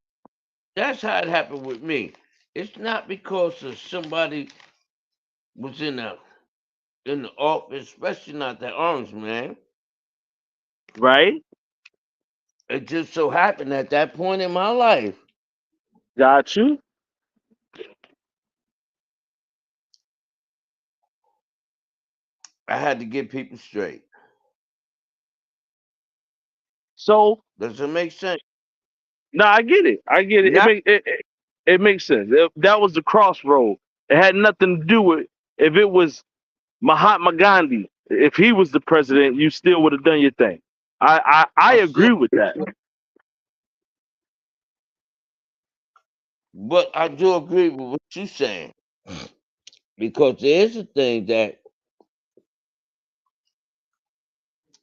that's how it happened with me. It's not because of somebody was in the office, especially not that orange man. Right? It just so happened at that point in my life, Got you. I had to get people straight. So Does it make sense? no, I get it. I get it. Not It makes sense. That was the crossroad. It had nothing to do with if it was Mahatma Gandhi. If he was the president, you still would have done your thing. I I still, agree with that. but I do agree with what you're saying because there is a thing that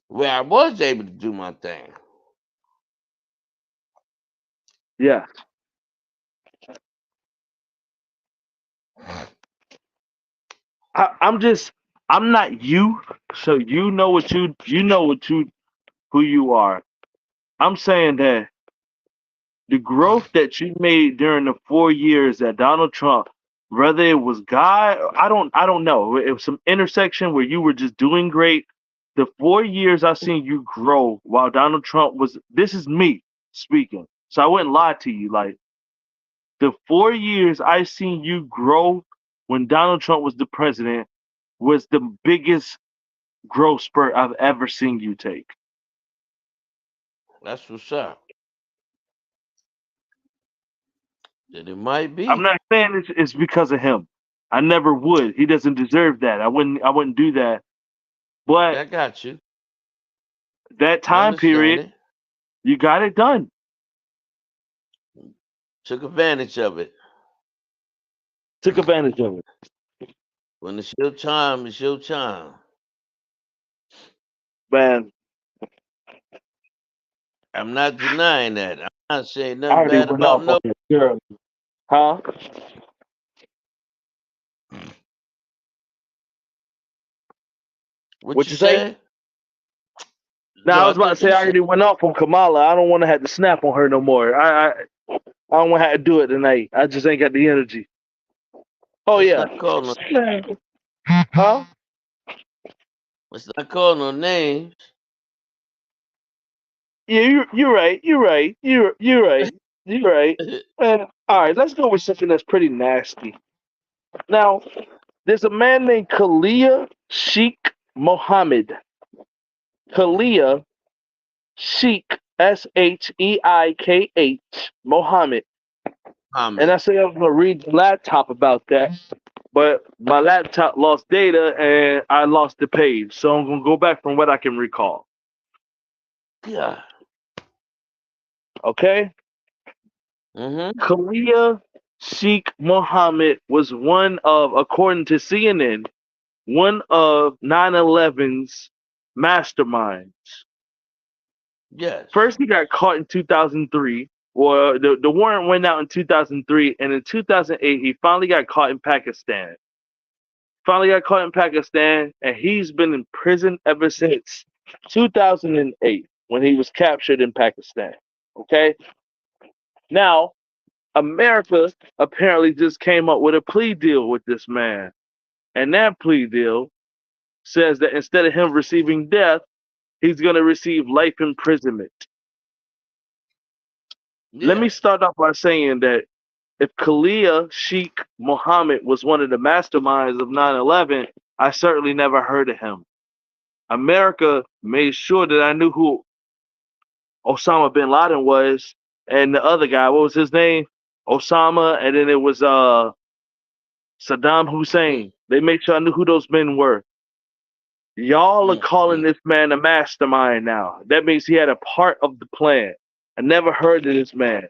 where I was able to do my thing. Yeah. I'm just I'm not you, so you know what you who you are. I'm saying that the growth that you made during the 4 years that Donald Trump, whether it was God, I don't know. It was some intersection where you were just doing great. The 4 years I seen you grow while Donald Trump was this is me speaking. So I wouldn't lie to you. Like the 4 years I seen you grow when Donald Trump was the president was the biggest growth spurt I've ever seen you take. That's what's up. That it might I'm be. not saying it's because of him. I never would. He doesn't deserve that. I wouldn't do that. But I got you. that I time understand period, it. you got it done. Took advantage of it. Took advantage of it. When it's your time, it's your time. Man, I'm not denying that. I'm not saying I nothing already bad went about off on no. that girl. Huh? What What you you say? said? Now No, I I was about to think say you I said. already went off on Kamala. I don't want to have to snap on her no more. I don't want to have to do it tonight. I just ain't got the energy. Oh Let's yeah. not call no. Huh? Let's not call no names. Yeah, you're right. You're right. You're right. You're right. All right, let's go with something that's pretty nasty. Now, there's a man named Kalia Sheikh Mohammed. Kalia Sheikh Sheikh Mohammed. And Comment. I say I'm gonna read the laptop about that, but my laptop lost data and I lost the page. So I'm gonna go back from what I can recall. Yeah. Okay? Mm-hmm. Kalia Sheikh Mohammed was one of, according to CNN, one of 9/11's masterminds. Yes. First, he got caught in 2003. Well, the warrant went out in 2003, and in 2008, he finally got caught in Pakistan. Finally got caught in Pakistan, and he's been in prison ever since 2008 when he was captured in Pakistan. Okay? Now, America apparently just came up with a plea deal with this man. And that plea deal says that instead of him receiving death, he's going to receive life imprisonment. Let me Yeah. start off by saying that if Kalia Sheikh Mohammed was one of the masterminds of 9/11, I certainly never heard of him. America made sure that I knew who Osama bin Laden was and the other guy, what was his name? Osama, and then it was Saddam Mm-hmm. Hussein. They made sure I knew who those men were. Y'all are calling Mm-hmm. this man a mastermind now. That means he had a part of the plan. I never heard of this man.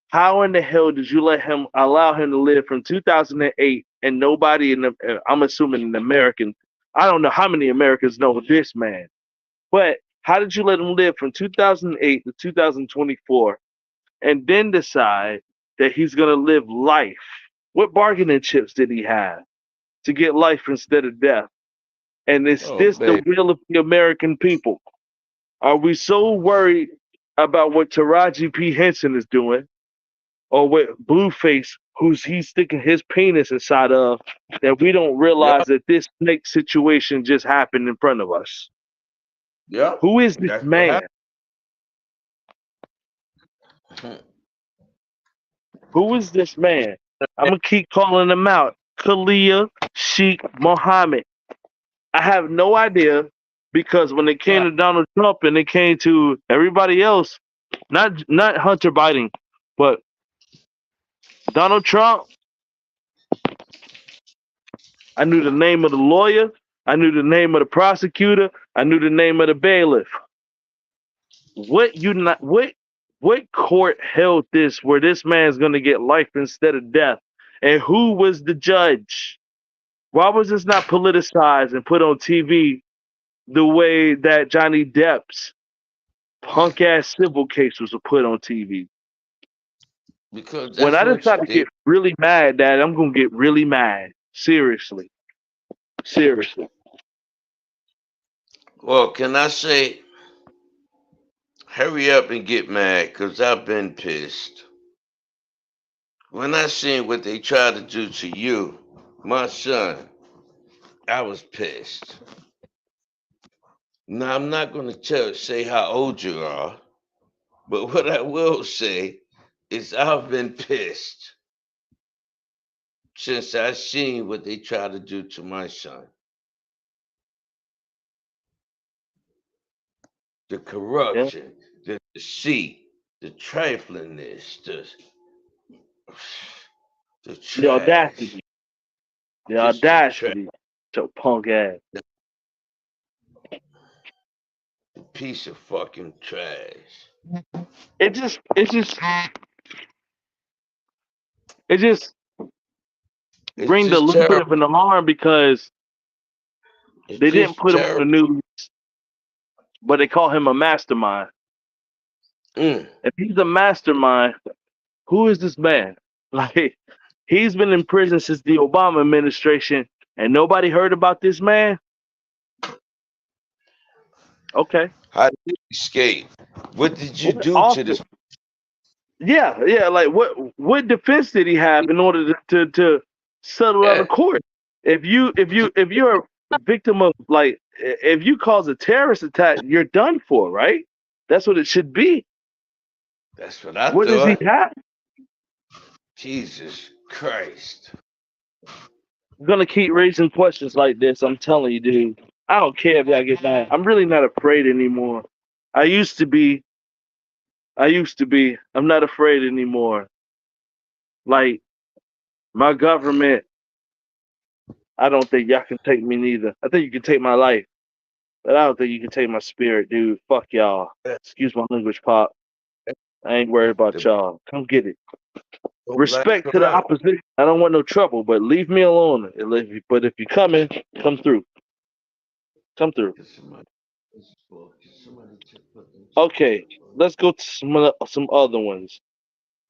How in the hell did you let him allow him to live from 2008 and nobody in the I'm assuming an American, I don't know how many Americans know this man, but how did you let him live from 2008 to 2024 and then decide that he's going to live life? What bargaining chips did he have to get life instead of death? And is Oh, this the baby. will of the American people? Are we so worried about what Taraji P. Henson is doing or what Blueface, who's he's sticking his penis inside of, that we don't realize Yep. that this snake situation just happened in front of us? Yep. Who is this That's what man? happened. Who is this man? I'm gonna keep calling him out. Kalia Sheikh Mohammed. I have no idea because when it came Yeah. to Donald Trump and it came to everybody else, not Hunter Biden, but Donald Trump, I knew the name of the lawyer. I knew the name of the prosecutor. I knew the name of the bailiff. What court held this where this man's gonna get life instead of death? And who was the judge? Why was this not politicized and put on TV the way that Johnny Depp's punk ass civil case was put on TV? Because When that's I what decide to they. get really mad, Dad, I'm gonna get really mad. Seriously. Seriously. Well, can I say, hurry up and get mad? Cause I've been pissed. When I seen what they tried to do to you, my son, I was pissed. Now I'm not gonna say how old you are, but what I will say is I've been pissed since I seen what they tried to do to my son. The Yeah. corruption, the deceit, the triflingness, the The trash, audacity. The just the trash, audacity. So punk ass. the piece of fucking trash. It just It's ring a just little bit terrible. of an alarm because It's they didn't just put him on the terrible. news, but they call him a mastermind. Mm, If he's a mastermind, who is this man? Like he's been in prison since the Obama administration, and nobody heard about this man. Okay, how did you escape? What did you what do to office? this? Yeah, yeah. Like what defense did he have in order to settle out of Yeah, court? If you're a victim of like if you cause a terrorist attack, you're done for, right? That's what it should be. that's what I What does he thought. have? Jesus Christ. I'm gonna keep raising questions like this. I'm telling you, dude. I don't care if y'all get mad. I'm really not afraid anymore. I used to be. I used to be. I'm not afraid anymore. Like my government, I don't think y'all can take me neither. I think you can take my life, but I don't think you can take my spirit, dude. Fuck y'all. Excuse my language, pop. I ain't worried about The y'all. Come get it. Black Respect to the forever. opposition. I don't want no trouble, but leave me alone. But if you're coming, come through. Come through. Okay, let's go to some other ones.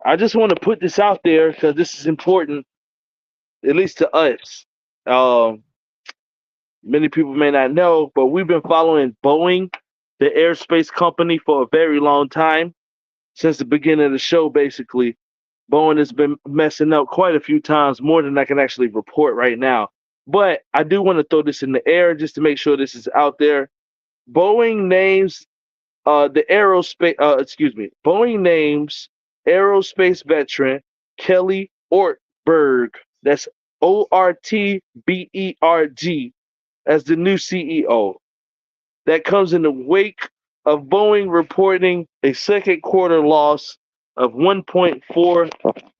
I just want to put this out there because this is important, at least to us. Um, Many people may not know, but we've been following Boeing, the aerospace company, for a very long time, since the beginning of the show, basically. Boeing has been messing up quite a few times, more than I can actually report right now. But I do want to throw this in the air just to make sure this is out there. Boeing names the aerospace, Boeing names aerospace veteran Kelly Ortberg, that's Ortberg, as the new CEO. That comes in the wake of Boeing reporting a second quarter loss of $1.4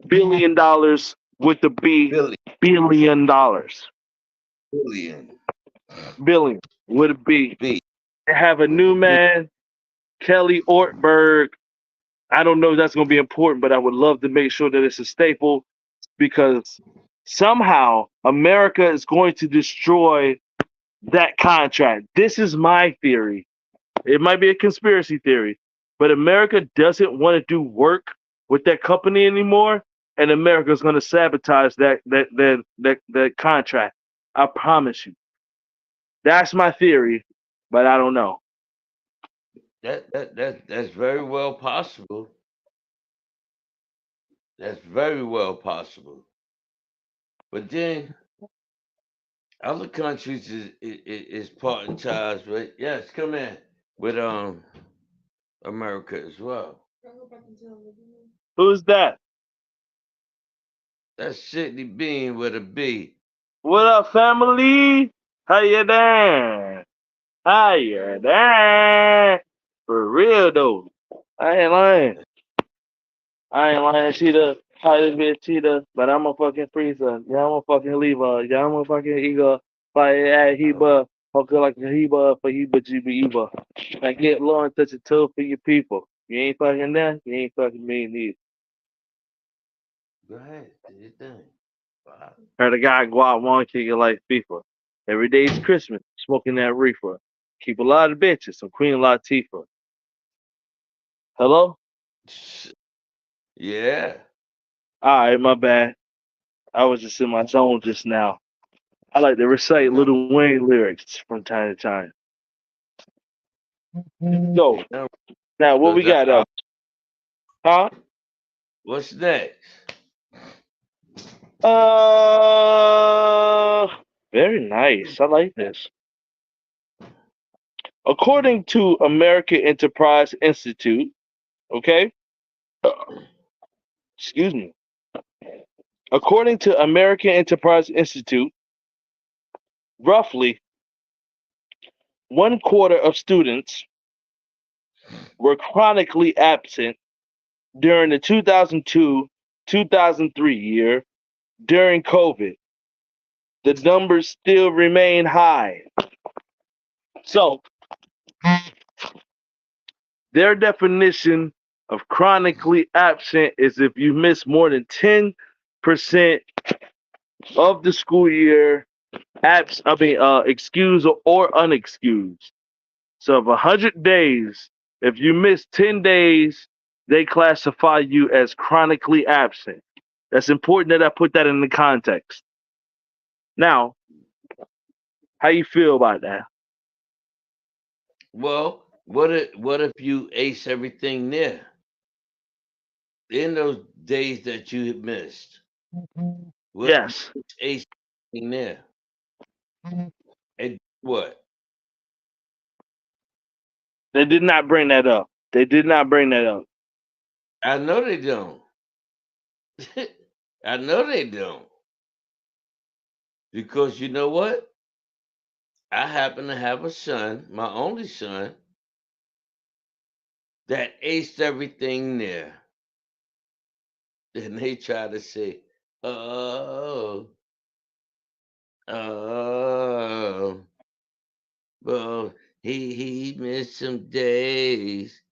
billion dollars with the Billy, billion dollars. billion. Billion would it be. B They have a with new the B. man, Kelly Ortberg. I don't know if that's going to be important, but I would love to make sure that it's a staple because somehow America is going to destroy that contract. This is my theory. It might be a conspiracy theory, but America doesn't want to do work with that company anymore, and America is going to sabotage that contract. I promise you. That's my theory, but I don't know. That's very well possible. That's very well possible. But then other countries is parting ties, right? Yes, come in with America as well. Who's that? That's Sydney Bean with a B. What up, family? How you doing? How you doing? For real though. I ain't lying. I ain't lying, Cheetah. Hi, this bitch Cheetah, but I'm a fucking freezer. Yeah, I'm a fucking lever. Yeah, I'm a fucking eagle. Fire Heba, okay, like a Heba for Heba Jiba Eba. Like get low and touch a toe for your people. You ain't fucking there, you ain't fucking me neither. Go ahead, do your thing. Wow. Heard a guy go out one kick it like FIFA. Every day's Christmas, smoking that reefer. Keep a lot of bitches, some Queen Latifah. Hello? Yeah. Alright, my bad. I was just in my zone just now. I like to recite No, Little Wayne lyrics from time to time. So, no, now what we because got up? Huh? what's next? Uh, very nice. I like this. According to American Enterprise Institute, okay, excuse me. According to American Enterprise Institute, roughly one quarter of students were chronically absent during the 2002-2003 year during COVID. The numbers still remain high. So, their definition of chronically absent is if you miss more than 10% of the school year, excused or unexcused. So, if 100 days, if you miss 10 days, they classify you as chronically absent. That's important that I put that in the context. Now, how you feel about that? Well, what if you ace everything there in those days that you had missed? What if you Yes, ace everything there? And what? they did not bring that up. They did not bring that up. I know they don't. I know they don't. Because you know what? I happen to have a son, my only son, that aced everything there. And they try to say, oh, oh, well, he missed some days.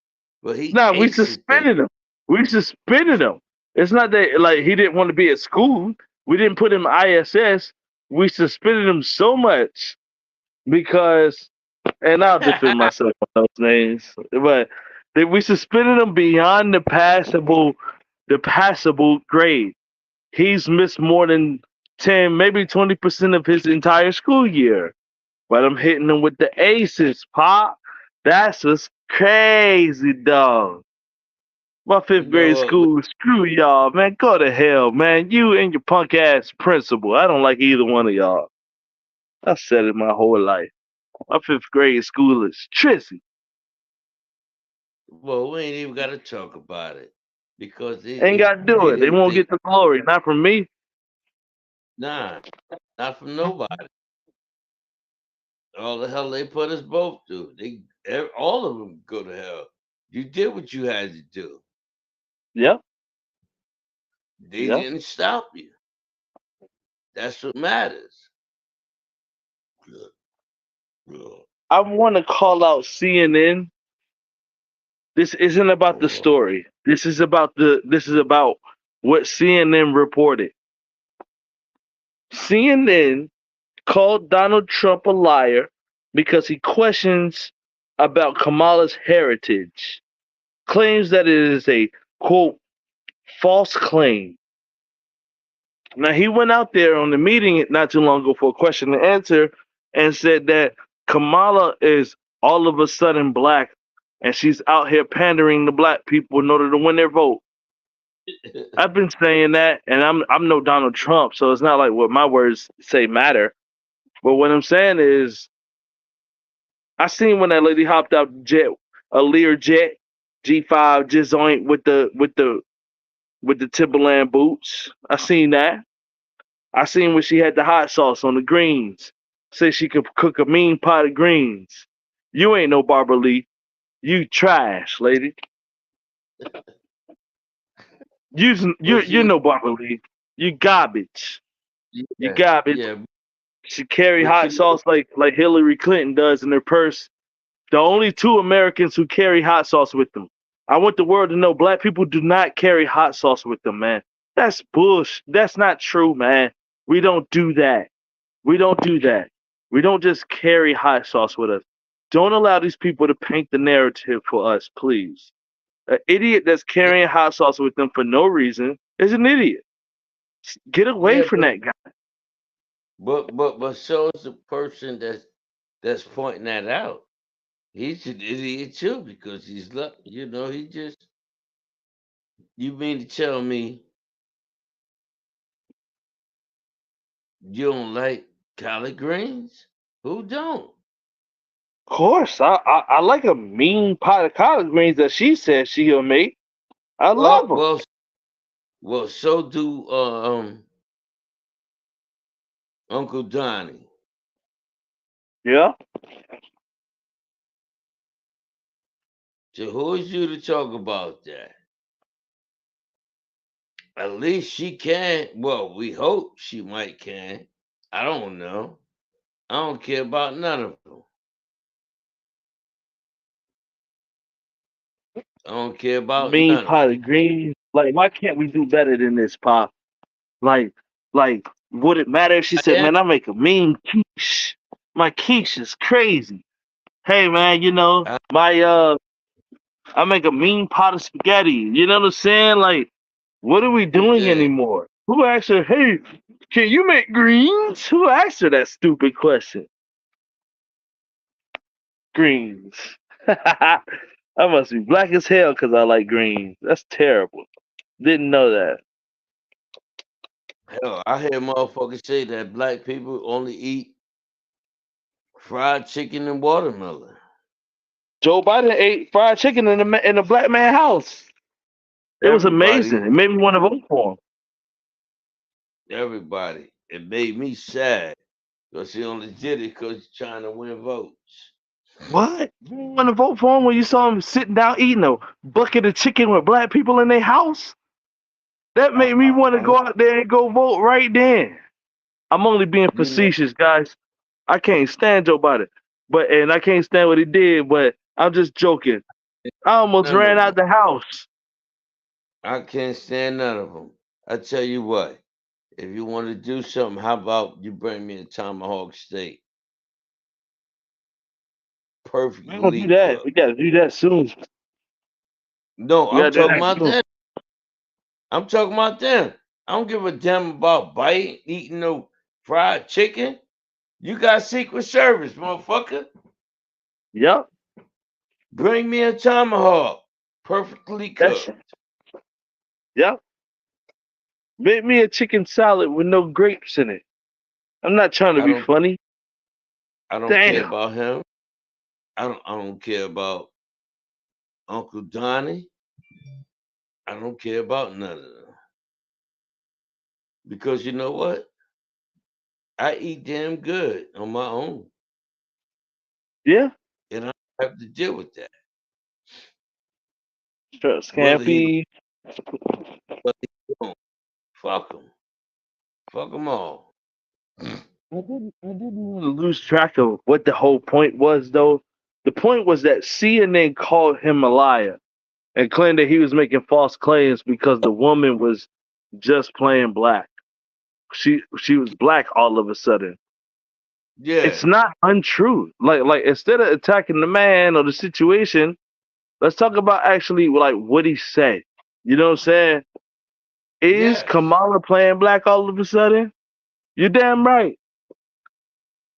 Well, he No, we aced it then. suspended him. We suspended him. It's not that like he didn't want to be at school. We didn't put him ISS. We suspended him so much because, and I'll defend myself on those names, but we suspended him beyond the passable grade. He's missed more than 10, maybe 20% of his entire school year. But I'm hitting him with the aces, Pop. That's what's crazy, dog. My You fifth grade know what? school, screw y'all, man. Go to hell, man. You and your punk ass principal. I don't like either one of y'all. I've said it my whole life. My fifth grade school is trissy. Well, we ain't even got to talk about it because Ain't got to do they it. They didn't won't think, get the glory. Not from me. nah, not from nobody. All the hell they put us both through. All of them go to hell. You did what you had to do. Yep. They Yep. didn't stop you. That's what matters. I want to call out CNN. This isn't about the story. This is about what CNN reported. CNN called Donald Trump a liar because he questions about Kamala's heritage, claims that it is a quote false claim. Now he went out there on the meeting not too long ago for a question and answer and said that Kamala is all of a sudden black and she's out here pandering to black people in order to win their vote. I've been saying that, and I'm no Donald Trump, so it's not like what my words say matter. But what I'm saying is, I seen when that lady hopped out the jet, a Lear jet G5 joint with the Timberland boots. I seen that. I seen when she had the hot sauce on the greens. Said she could cook a mean pot of greens. You ain't no Barbara Lee. You trash, lady. You're But you're see, no Barbara Lee. You garbage. You yeah, garbage. yeah, She carry But hot sauce like Hillary Clinton does in her purse. The only two Americans who carry hot sauce with them. I want the world to know black people do not carry hot sauce with them, man. That's bullshit. That's not true, man. We don't do that. We don't do that. We don't just carry hot sauce with us. Don't allow these people to paint the narrative for us, please. An idiot that's yeah, carrying hot sauce with them for no reason is an idiot. Get away yeah, from that guy. but so is the person that's pointing that out. He's an idiot too because he's he just you mean to tell me you don't like collard greens? Who don't? Of course, I like a mean pot of collard greens that she said she'll make. I love Well, them. well, well. So do Uncle Donnie. Yeah. So who is you to talk about that? At least she can. Well, we hope she might can. I don't know. I don't care about none of them. I don't care about Mean none of pot them. of greens. Like, why can't we do better than this, Pop? Like, would it matter if she I said, am. "Man, I make a mean quiche. My quiche is crazy." Hey, man, I, I make a mean pot of spaghetti. You know what I'm saying? Like, what are we doing okay. anymore? Who asked her, "Hey, can you make greens?" Who asked her that stupid question? Greens. I must be black as hell because I like greens. That's terrible. Didn't know that. Hell, I hear motherfuckers say that black people only eat fried chicken and watermelon. Joe Biden ate fried chicken in a black man house. It was Everybody, amazing. It made me want to vote for him. everybody. It made me sad because he only did it because he's trying to win votes. What? You didn't want to vote for him when you saw him sitting down eating a bucket of chicken with black people in their house? That I, made me I, want to I want go out there and go vote right then. I'm only being you know. facetious, guys. I can't stand Joe Biden, and I can't stand what he did. But I'm just joking. I almost None ran of them. out the house. I can't stand none of them. I tell you what, if you want to do something, how about you bring me a tomahawk steak, We gonna do perfectly that. cooked. We gotta do that soon. No, We I'm gotta do talking that about soon. them. I'm talking about them. I don't give a damn about biting, eating no fried chicken. You got Secret Service, motherfucker. Yep. Bring me a tomahawk, perfectly That's cooked. yep. Make me a chicken salad with no grapes in it. I'm not trying to I be don't. funny. I don't care Damn. about him. I don't care about Uncle Donnie. I don't care about none of them because you know what? I eat damn good on my own, Yeah. and I don't have to deal with that. Sure, Whether he, Scampy. whether he don't, fuck him, fuck them all. I didn't want to lose track of what the whole point was, though. The point was that CNN called him a liar and claimed that he was making false claims because the woman was just plain black. She was black all of a sudden. Yeah, It's not untrue. Like instead of attacking the man or the situation, let's talk about actually like what he said. You know what I'm saying? Is yes, Kamala playing black all of a sudden? You're damn right.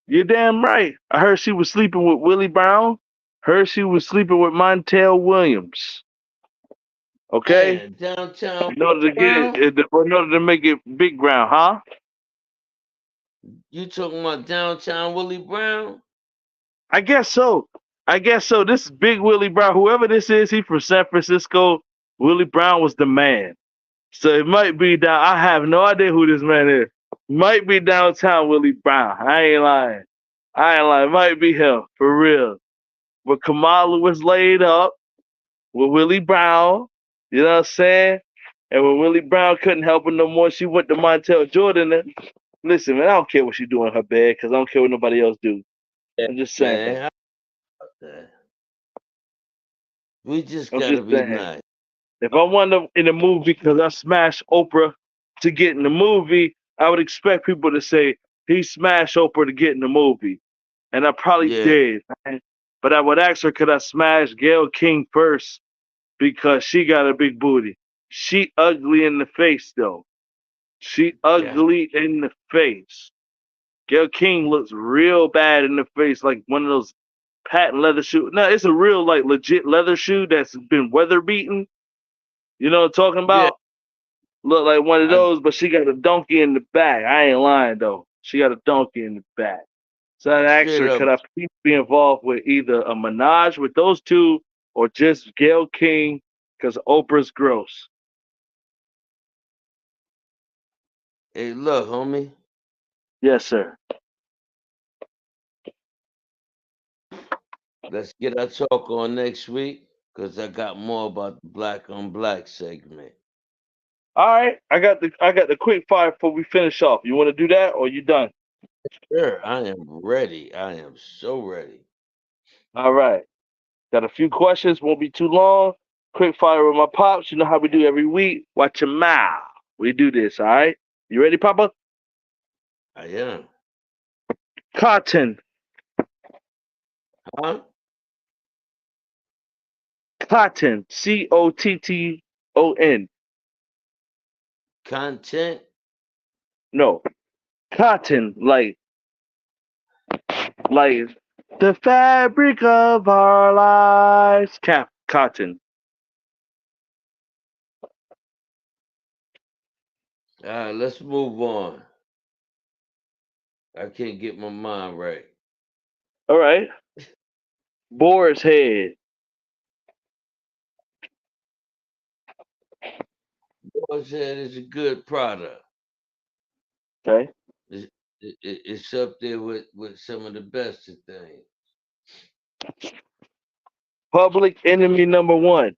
You're damn right. I heard she was sleeping with Willie Brown. Heard she was sleeping with Montel Williams. Okay, man. Downtown in order to get Brown. it, in order to make it big ground, huh? You talking about downtown Willie Brown? I guess so. I guess so. This is Big Willie Brown. Whoever this is, he from San Francisco. Willie Brown was the man. So it might be down. I have no idea who this man is. Might be downtown Willie Brown. I ain't lying. I ain't lying. Might be him for real. But Kamala was laid up with Willie Brown. You know what I'm saying? And when Willie Brown couldn't help her no more, she went to Montel Jordan. Listen, man, I don't care what she do in her bed because I don't care what nobody else do. Yeah, I'm just saying. man. How about that? We just I'm gotta just be saying. nice. If I won in the movie because I smashed Oprah to get in the movie, I would expect people to say he smashed Oprah to get in the movie, and I probably Yeah, did. Man. But I would ask her, could I smash Gail King first because she got a big booty. She ugly in the face though. She yeah, ugly in the face. Gail King looks real bad in the face, like one of those patent leather shoes. No, it's a real like legit leather shoe that's been weather beaten. You know what I'm talking yeah. about? Look like one of I those, but she got a donkey in the back. I ain't lying though. She got a donkey in the back. So I asked straight her, up. could I please be involved with either a menage with those two or just Gail King because Oprah's gross. Hey, look, homie. Yes, sir. Let's get our talk on next week because I got more about the black on black segment. All right, I got the quick fire before we finish off. You want to do that or you done? Sure, I am ready. I am so ready. All right. Got a few questions, won't be too long. Quick fire with my pops. You know how we do every week. Watch your mouth. We do this, all right? You ready, Papa? I am. Cotton. Huh? Cotton. Cotton. Content? No. Cotton. Like the fabric of our lives. Cotton. All right, let's move on. I can't get my mind right. All right. Boar's head. Boy said it's a good product. Okay. It's up there with some of the best of things. Public enemy number one.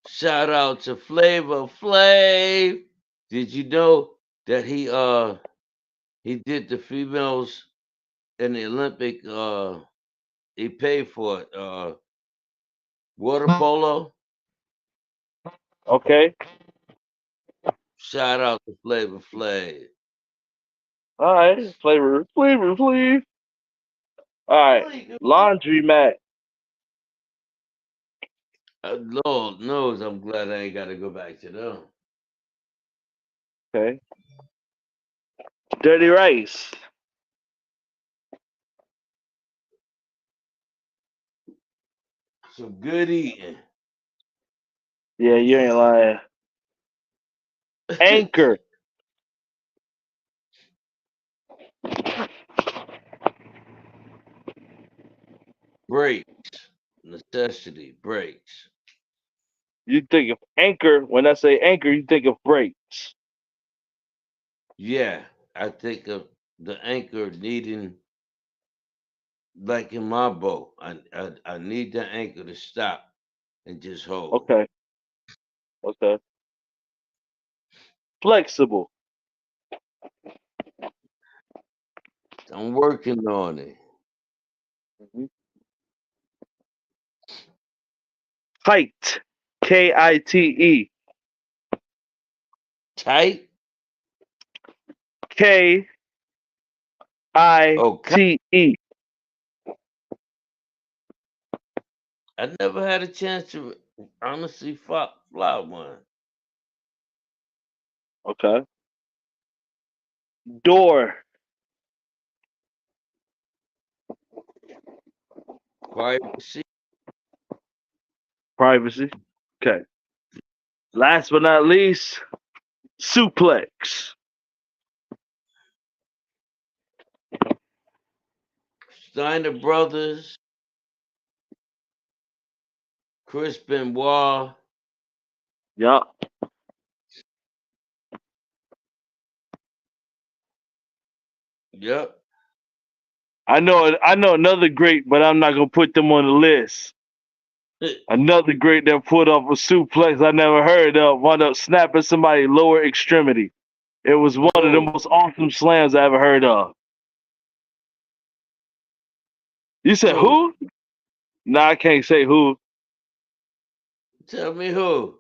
Shout out to Flavor Flav. Did you know that he did the females in the Olympic he paid for it. Water polo. Okay. Shout out to Flavor Flav. All right. Flavor, please. All right. Laundry mat. Lord knows I'm glad I ain't gotta go back to them. Okay. Dirty rice. Some good eating. Yeah, you ain't lying. Anchor. Breaks. Necessity breaks. You think of anchor. When I say anchor, you think of brakes. Yeah, I think of the anchor needing, like in my boat, I need the anchor to stop and just hold. Okay. Okay. Flexible. I'm working on it. Mhm. Kite. Kite. Tight? Kite. Okay. I never had a chance to honestly fly one. Okay. Door. Privacy. Privacy. Okay. Last but not least, suplex. Steiner Brothers. Chris Benoit. Yup. Yep. I know another great, but I'm not gonna put them on the list. Another great that pulled off a suplex I never heard of, wound up snapping somebody's lower extremity. It was one of the Oh, most awesome slams I ever heard of. You said oh, who? Nah, I can't say who. tell me who.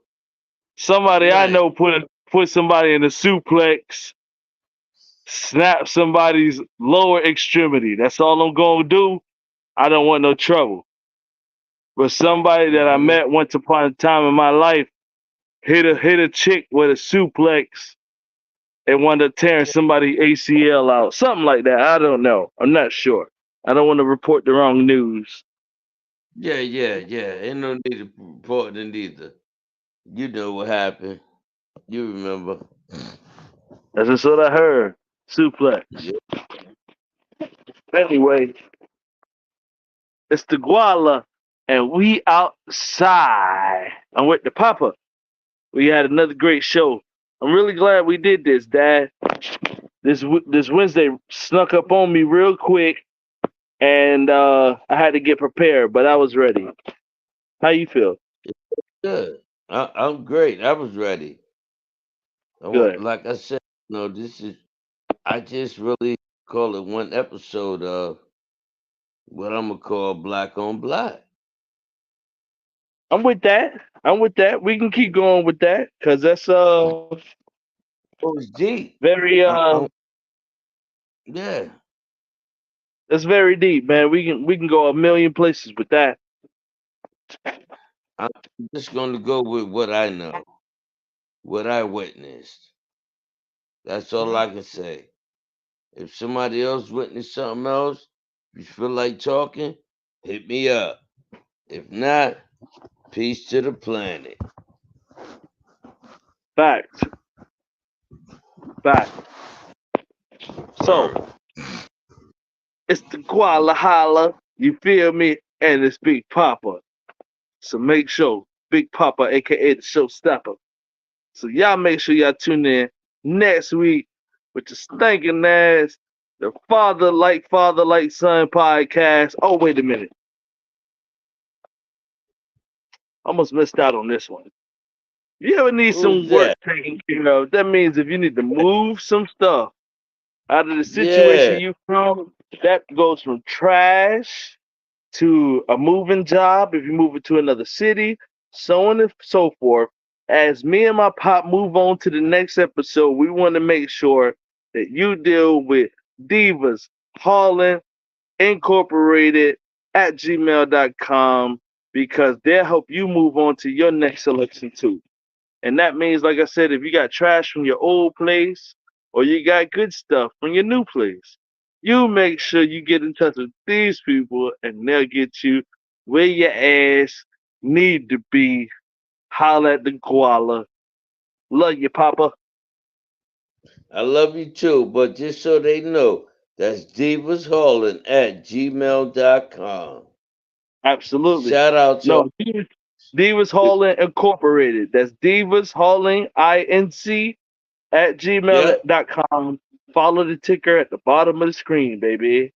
Somebody I Man, know put somebody in a suplex, snap somebody's lower extremity. That's all I'm gonna do. I don't want no trouble. But somebody that I hmm met once upon a time in my life hit a chick with a suplex and wound up tearing somebody's ACL out. Something like that. I don't know. I'm not sure. I don't want to report the wrong news. yeah. Ain't no need to report it either. You know what happened. You remember. That's just what I heard. Suplex. Yeah, Anyway, it's the Guala, and we outside. I'm with the Papa. We had another great show. I'm really glad we did this, Dad. This Wednesday snuck up on me real quick, and I had to get prepared, but I was ready. How you feel? good. I'm great. I was ready. Good. Like I said, this is. I just really call it one episode of what I'm gonna call Black on Black. I'm with that. I'm with that. We can keep going with that because that's Oh, it's deep. very I'm yeah. that's very deep, man. We can go a million places with that. I'm just gonna go with what I know, what I witnessed. That's all I can say. If somebody else witnessed something else, if you feel like talking, hit me up. If not, peace to the planet. Fact. Fact. So Word. it's the Koala Holla. You feel me? And it's Big Papa. So make sure Big Papa, aka the Showstopper. So y'all make sure y'all tune in next week with the stinking ass, the Father Like Son podcast. Oh, wait a minute. Almost missed out on this one. You ever need Who's some work that? taken care of? That means if you need to move some stuff out of the situation Yeah, you from, that goes from trash to a moving job if you move it to another city, so on and so forth. As me and my pop move on to the next episode, we want to make sure that you deal with Divas Harlan Incorporated at gmail.com because they'll help you move on to your next selection too. And that means, like I said, if you got trash from your old place or you got good stuff from your new place, you make sure you get in touch with these people and they'll get you where your ass need to be. Holla at the koala. Love you, Papa. I love you too, but just so they know, that's Divas Holland at gmail.com. Absolutely. Shout out, y'all. No, Divas Hauling Incorporated. That's Divas Hauling Inc. at Yep, gmail.com. Follow the ticker at the bottom of the screen, baby.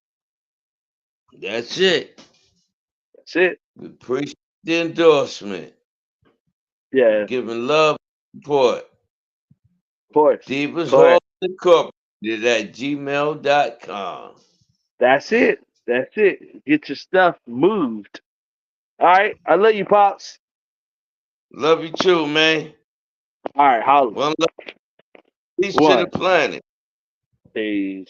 that's it. That's it. We appreciate the endorsement. Yeah, Giving love and support. of course. Divas Holland Correct. Incorporated at gmail.com. That's it. That's it. Get your stuff moved. All right. I love you, Pops. Love you too, man. All right. Holla. One love. Peace to the One. planet. Peace.